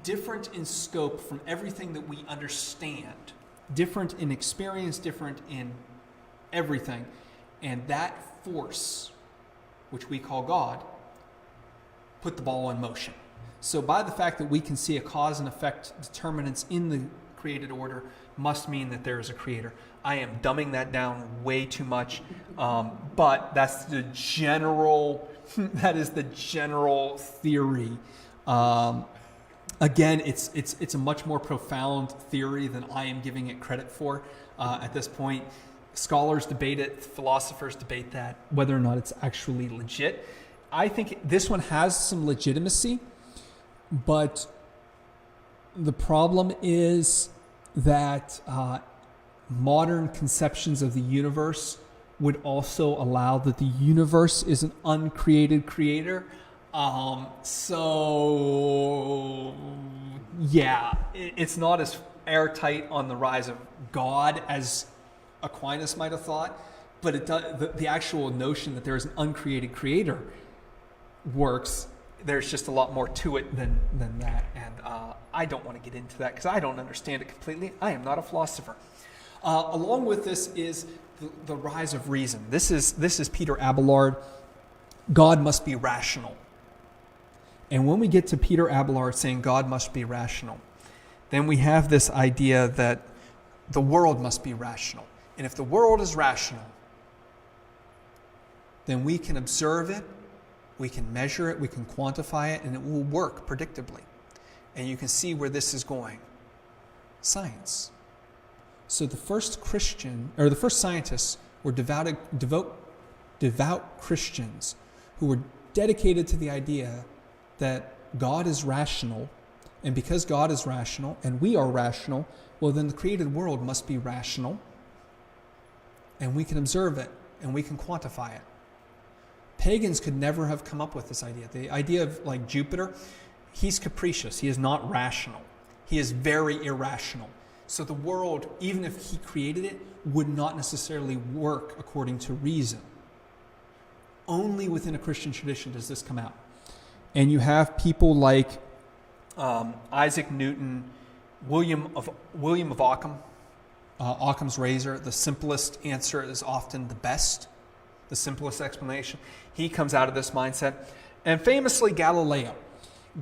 different in scope from everything that we understand, different in experience, different in everything. And that force, which we call God, put the ball in motion. So by the fact that we can see a cause and effect determinants in the created order must mean that there is a creator. I am dumbing that down way too much, but that's the general theory. Again, it's a much more profound theory than I am giving it credit for at this point. Scholars debate it, philosophers debate that, whether or not it's actually legit. I think this one has some legitimacy, but the problem is that modern conceptions of the universe would also allow that the universe is an uncreated creator. It's not as airtight on the rise of God as Aquinas might have thought, but the actual notion that there is an uncreated creator works. There's just a lot more to it than that, and I don't want to get into that because I don't understand it completely. I am not a philosopher. Along with this is the rise of reason. This is Peter Abelard. God must be rational. And when we get to Peter Abelard saying God must be rational, then we have this idea that the world must be rational. And if the world is rational, then we can observe it, we can measure it, we can quantify it, and it will work predictably. And you can see where this is going. Science. So the first scientists were devout Christians who were dedicated to the idea that God is rational, and because God is rational and we are rational, well, then the created world must be rational, and we can observe it and we can quantify it. Pagans could never have come up with this idea. The idea of like Jupiter, he's capricious. He is not rational. He is very irrational. So the world, even if he created it, would not necessarily work according to reason. Only within a Christian tradition does this come out. And you have people like Isaac Newton, William of Ockham. Occam's razor, the simplest answer is often the best, the simplest explanation. He comes out of this mindset. And famously, Galileo.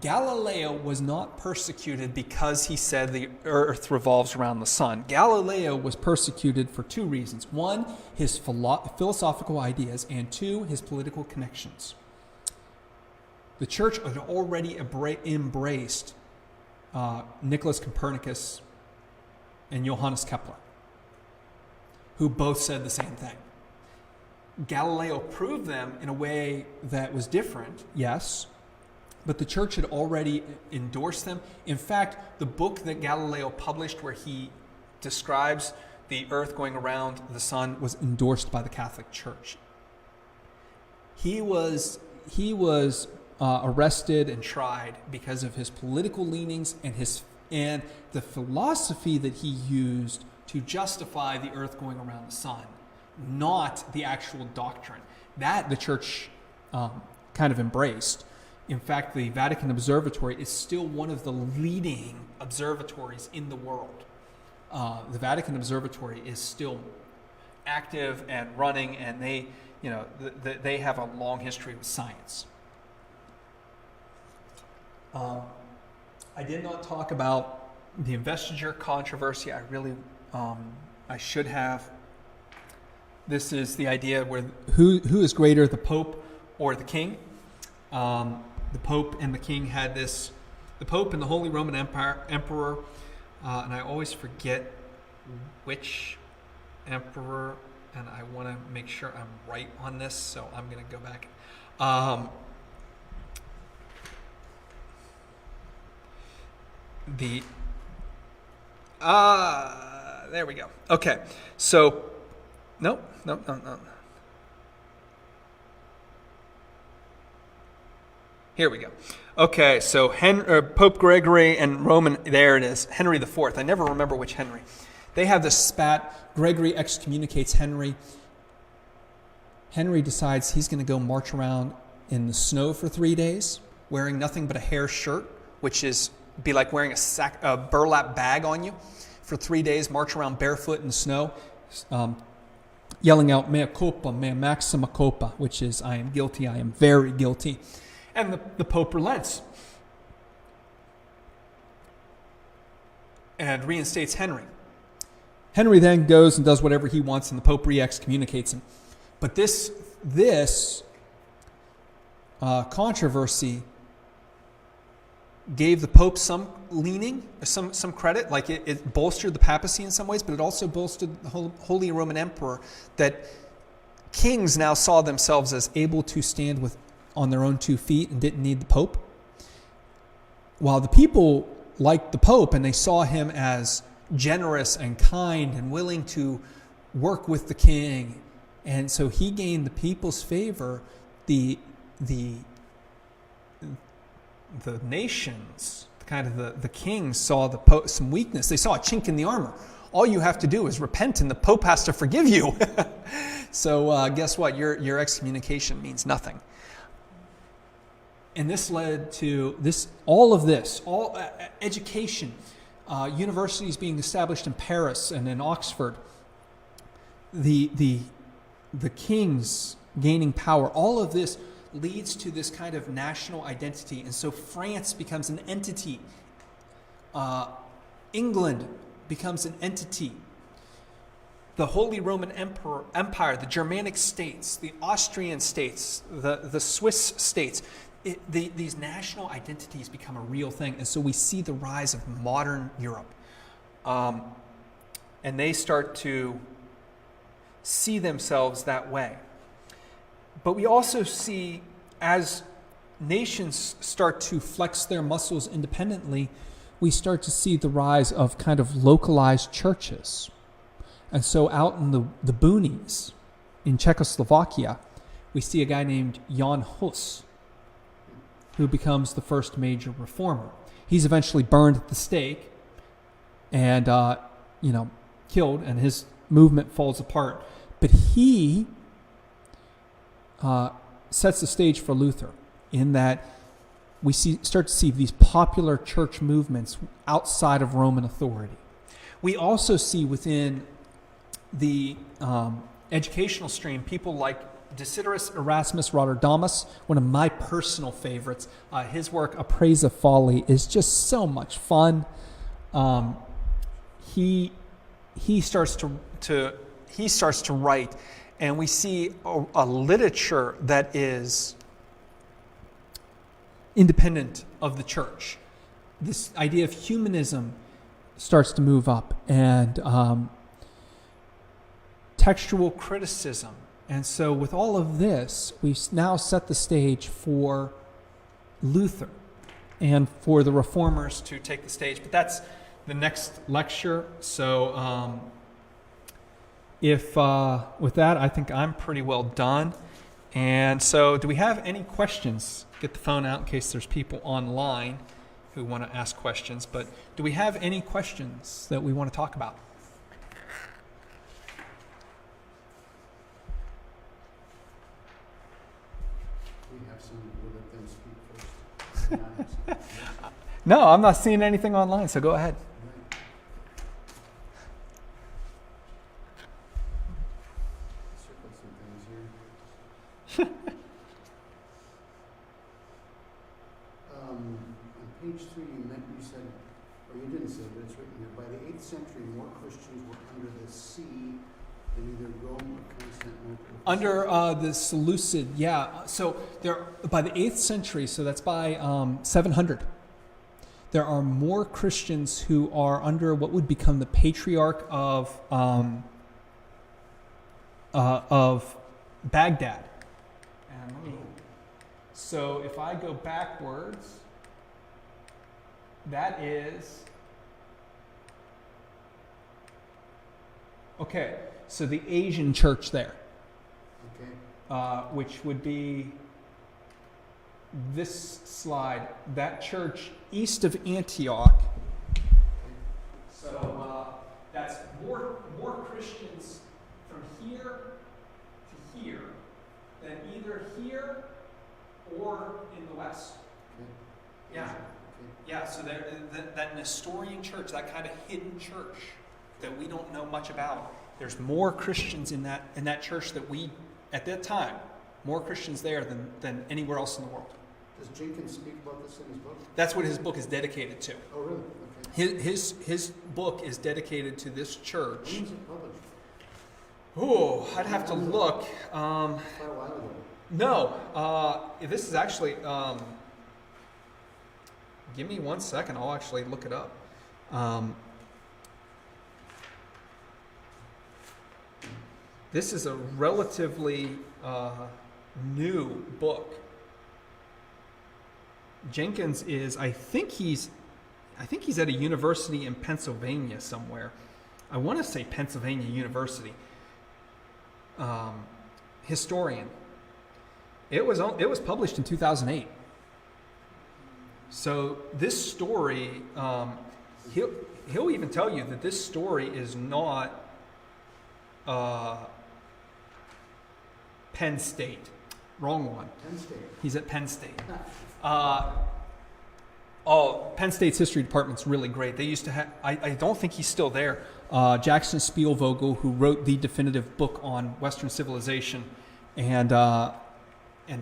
Galileo was not persecuted because he said the earth revolves around the sun. Galileo was persecuted for two reasons. One, his philosophical ideas, and two, his political connections. The church had already embraced Nicholas Copernicus and Johannes Kepler, who both said the same thing. Galileo proved them in a way that was different, yes, but the church had already endorsed them. In fact, the book that Galileo published where he describes the earth going around the sun was endorsed by the Catholic Church. He was arrested and tried because of his political leanings and the philosophy that he used to justify the earth going around the sun, not the actual doctrine. That the church kind of embraced. In fact, the Vatican Observatory is still one of the leading observatories in the world. The Vatican Observatory is still active and running, and they have a long history with science. I did not talk about the investiture controversy. I really, I should have. This is the idea where who is greater, the Pope or the King? The Pope and the King had this. The Pope and the Holy Roman Emperor, and I always forget which emperor, and I want to make sure I'm right on this, so I'm going to go back. There we go. Okay, so no. Here we go. Okay, so Pope Gregory and Roman, there it is, Henry IV. I never remember which Henry. They have this spat. Gregory excommunicates Henry. Henry decides he's going to go march around in the snow for 3 days, wearing nothing but a hair shirt, which is be like wearing a burlap bag on you for 3 days, march around barefoot in the snow, yelling out, mea culpa, mea maxima culpa, which is, I am guilty, I am very guilty. And the Pope relents and reinstates Henry. Henry then goes and does whatever he wants, and the Pope re-excommunicates him. But this controversy gave the Pope some leaning, some credit, like it bolstered the papacy in some ways, but it also bolstered the Holy Roman Emperor, that kings now saw themselves as able to stand on their own 2 feet and didn't need the Pope. While the people liked the Pope and they saw him as generous and kind and willing to work with the king, and so he gained the people's favor, the nations, kind of the kings saw some weakness. They saw a chink in the armor. all you have to do is repent and the Pope has to forgive you. So guess what? Your excommunication means nothing. And this led to all education, universities being established in Paris and in Oxford, the kings gaining power. All of this leads to this kind of national identity. And so France becomes an entity. England becomes an entity. The Holy Roman Empire, the Germanic states, the Austrian states, the Swiss states, these national identities become a real thing. And so we see the rise of modern Europe. And they start to see themselves that way. But we also see, as nations start to flex their muscles independently, we start to see the rise of kind of localized churches. And so out in the boonies in Czechoslovakia, we see a guy named Jan Hus, who becomes the first major reformer. He's eventually burned at the stake and, killed, and his movement falls apart. But he sets the stage for Luther in that we start to see these popular church movements outside of Roman authority. We also see within the educational stream people like Desiderius Erasmus Rotterdamus, one of my personal favorites. His work, A Praise of Folly, is just so much fun. He starts to write, and we see a literature that is independent of the church. This idea of humanism starts to move up, and textual criticism. And so with all of this, we now set the stage for Luther and for the reformers to take the stage. But that's the next lecture. So with that, I think I'm pretty well done. And so do we have any questions? Get the phone out in case there's people online who want to ask questions. But do we have any questions that we want to talk about? No, I'm not seeing anything online, so go ahead. On page 3, you said, or you didn't say, but it's written here, by the 8th century, more Christians were under the sea than either Rome or Constantinople. Under the Seleucid, yeah. So there, by the 8th century, so that's by 700, there are more Christians who are under what would become the Patriarch of Baghdad. And so if I go backwards, that is, okay, so the Asian church there. Which would be this slide, that church east of Antioch. So that's more Christians from here to here than either here or in the West. Yeah. Yeah, so that Nestorian church, that kind of hidden church that we don't know much about, there's more Christians in that church that we, at that time, more Christians there than anywhere else in the world. Does Jenkins speak about this in his book? That's what his book is dedicated to. Oh, really? Okay. His book is dedicated to this church. When was it published? Oh, I'd have to look. Quite a while ago. No, this is actually. Give me 1 second. I'll actually look it up. This is a relatively new book. Jenkins is, I think he's at a university in Pennsylvania somewhere. I want to say Pennsylvania University. Historian. It was published in 2008. So this story, He'll even tell you that this story is not Penn State. Wrong one. Penn State. He's at Penn State. Penn State's history department's really great. They used to have, I don't think he's still there, Jackson Spielvogel, who wrote the definitive book on Western civilization, and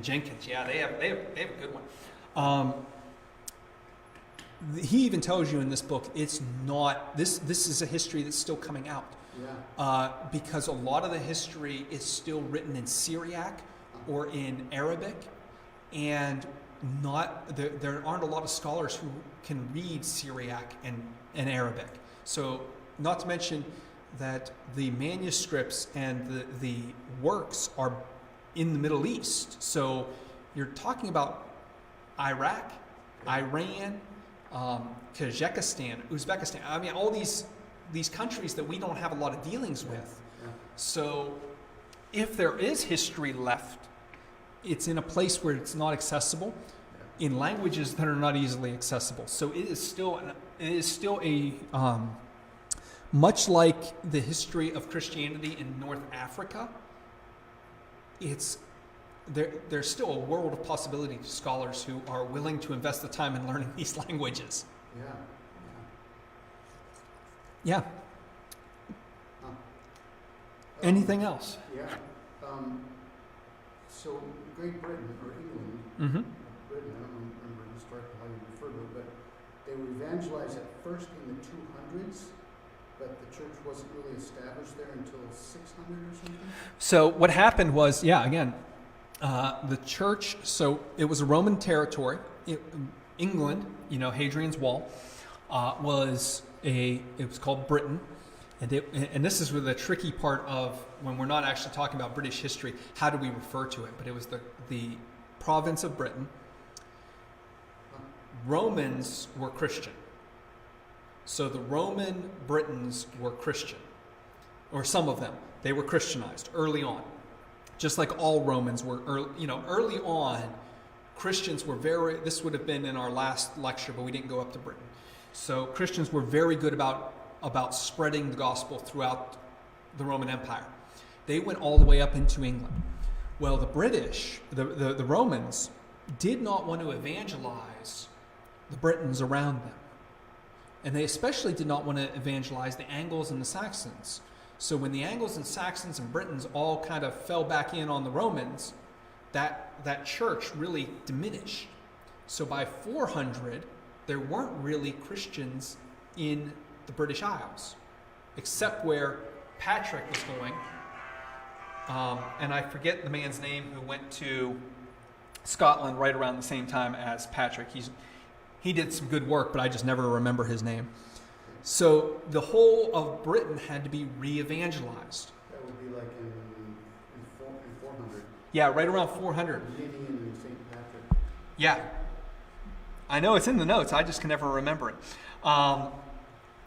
Jenkins. Yeah, they have a good one. He even tells you in this book, it's not, this is a history that's still coming out. Yeah. Because a lot of the history is still written in Syriac or in Arabic, and there aren't a lot of scholars who can read Syriac and Arabic. So, not to mention that the manuscripts and the works are in the Middle East. So, you're talking about Iraq, Iran, Kazakhstan, Uzbekistan. I mean, all these countries that we don't have a lot of dealings with. Yeah. So, if there is history left, it's in a place where it's not accessible, in languages that are not easily accessible. So it is still a much like the history of Christianity in North Africa. There's still a world of possibility to scholars who are willing to invest the time in learning these languages. Yeah. Yeah. Huh. Anything else? Yeah. So Great Britain or England, Mm-hmm. Britain, I don't remember historically how you refer to it, but they were evangelized at first in the 200s, but the church wasn't really established there until 600 or something? So what happened was, the church, so it was a Roman territory. England, Hadrian's Wall, it was called Britain. And this is where the tricky part of when we're not actually talking about British history, how do we refer to it? But it was the province of Britain. Romans were Christian. So the Roman Britons were Christian, or some of them. They were Christianized early on, just like all Romans were. Early on, Christians were this would have been in our last lecture, but we didn't go up to Britain. So Christians were very good about spreading the gospel throughout the Roman Empire. They went all the way up into England. Well, the British, the Romans, did not want to evangelize the Britons around them. And they especially did not want to evangelize the Angles and the Saxons. So when the Angles and Saxons and Britons all kind of fell back in on the Romans, that church really diminished. So by 400, there weren't really Christians in the British Isles, except where Patrick was going. And I forget the man's name who went to Scotland right around the same time as Patrick. He did some good work, but I just never remember his name. So the whole of Britain had to be re-evangelized. That would be like in 400. Yeah, right around 400. Leading in St. Patrick. Yeah. I know it's in the notes. I just can never remember it. And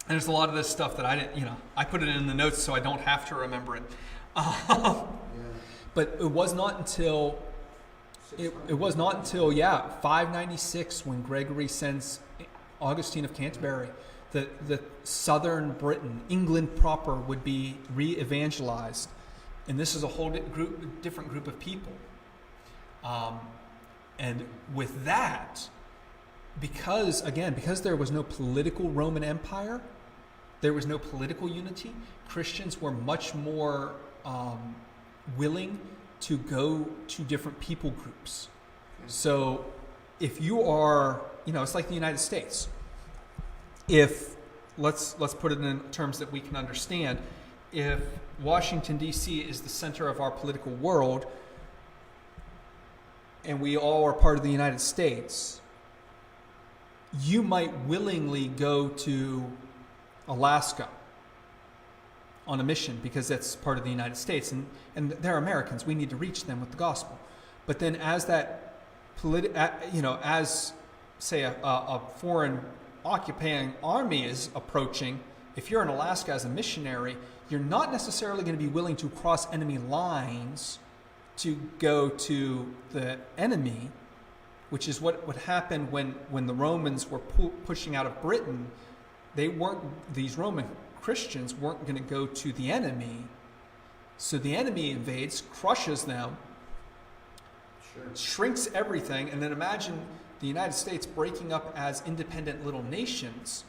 there's a lot of this stuff that I didn't, I put it in the notes so I don't have to remember it. But it was not until 596 when Gregory sends Augustine of Canterbury that southern Britain, England proper, would be re-evangelized. And this is a whole different group of people. And with that, because there was no political Roman Empire, there was no political unity, Christians were much more willing to go to different people groups. So if you are, it's like the United States. If, let's put it in terms that we can understand, if Washington, D.C. is the center of our political world, and we all are part of the United States, you might willingly go to Alaska on a mission because that's part of the United States, and they're Americans. We need to reach them with the gospel. But then, as that as say a foreign occupying army is approaching, if you're in Alaska as a missionary, you're not necessarily going to be willing to cross enemy lines to go to the enemy, which is what would happen when the Romans were pushing out of Britain. these Roman Christians weren't going to go to the enemy. So the enemy invades, crushes them, shrinks everything, and then imagine the United States breaking up as independent little nations.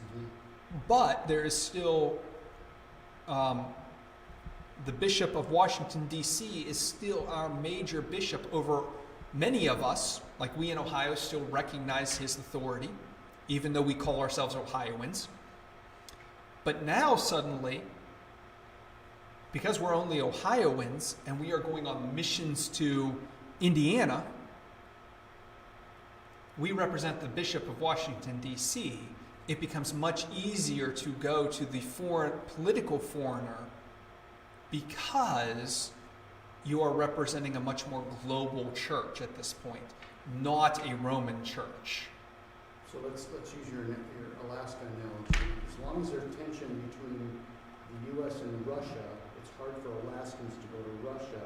But there is still, the Bishop of Washington, D.C. is still our major bishop over many of us, like we in Ohio still recognize his authority, even though we call ourselves Ohioans. But now suddenly, because we're only Ohioans and we are going on missions to Indiana, we represent the Bishop of Washington, D.C. It becomes much easier to go to the political foreigner because you are representing a much more global church at this point, not a Roman church. So let's use your Alaska analogy. As long as there's tension between the U.S. and Russia, it's hard for Alaskans to go to Russia.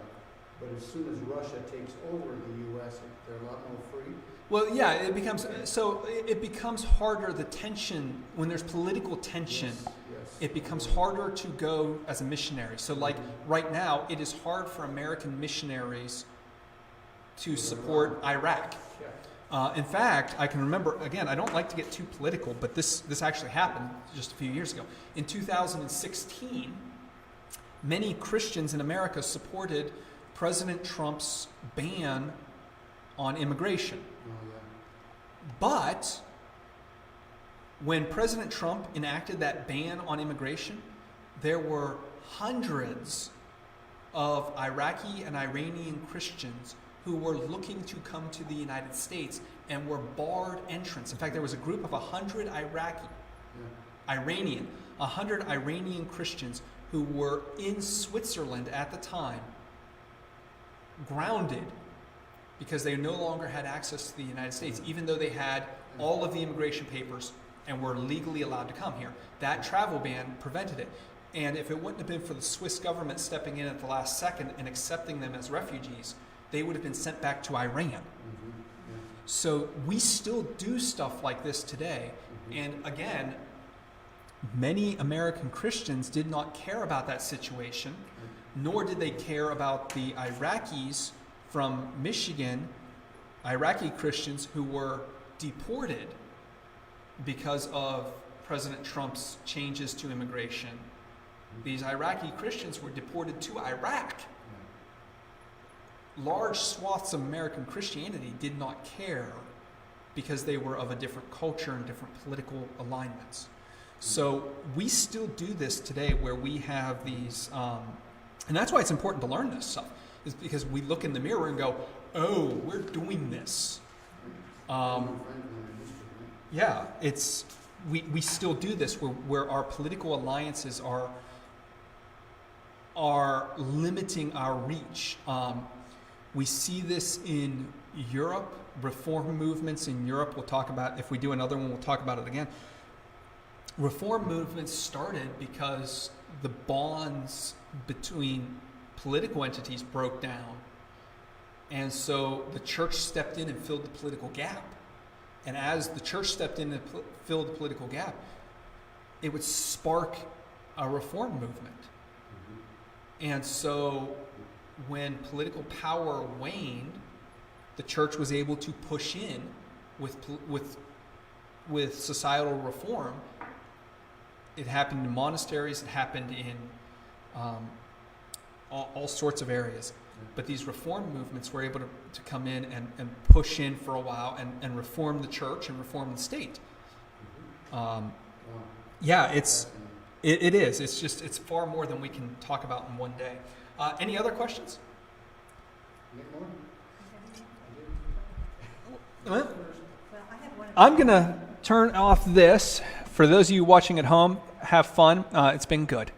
But as soon as Russia takes over the U.S., they're a lot more free. Well, yeah, it becomes harder. The tension, when there's political tension, Yes. it becomes harder to go as a missionary. So, like right now, it is hard for American missionaries to support Iraq. In fact, I can remember, again, I don't like to get too political, but this actually happened just a few years ago. In 2016, many Christians in America supported President Trump's ban on immigration. But when President Trump enacted that ban on immigration, there were hundreds of Iraqi and Iranian Christians who were looking to come to the United States and were barred entrance. In fact, there was a group of 100 Iranian Christians who were in Switzerland at the time, grounded because they no longer had access to the United States, even though they had all of the immigration papers and were legally allowed to come here. That travel ban prevented it. And if it wouldn't have been for the Swiss government stepping in at the last second and accepting them as refugees, they would have been sent back to Iran. So we still do stuff like this today. And again, many American Christians did not care about that situation, nor did they care about the Iraqis from Michigan, Iraqi Christians who were deported because of President Trump's changes to immigration. These Iraqi Christians were deported to Iraq. Large swaths of American Christianity did not care because they were of a different culture and different political alignments. So we still do this today where we have these, and that's why it's important to learn this stuff, is because we look in the mirror and go, oh, we're doing this. Yeah, we still do this where our political alliances are limiting our reach. We see this in Europe, reform movements in Europe. We'll talk about, if we do another one, we'll talk about it again. Reform movements started because the bonds between political entities broke down. And so the church stepped in and filled the political gap. And as the church stepped in and filled the political gap, it would spark a reform movement. And so when political power waned, the church was able to push in with societal reform. It happened in monasteries. It happened in all sorts of areas. But these reform movements were able to come in and push in for a while and reform the church and reform the state. Yeah, it is. It's far more than we can talk about in one day. Any other questions? I'm going to turn off this. For those of you watching at home, have fun. It's been good.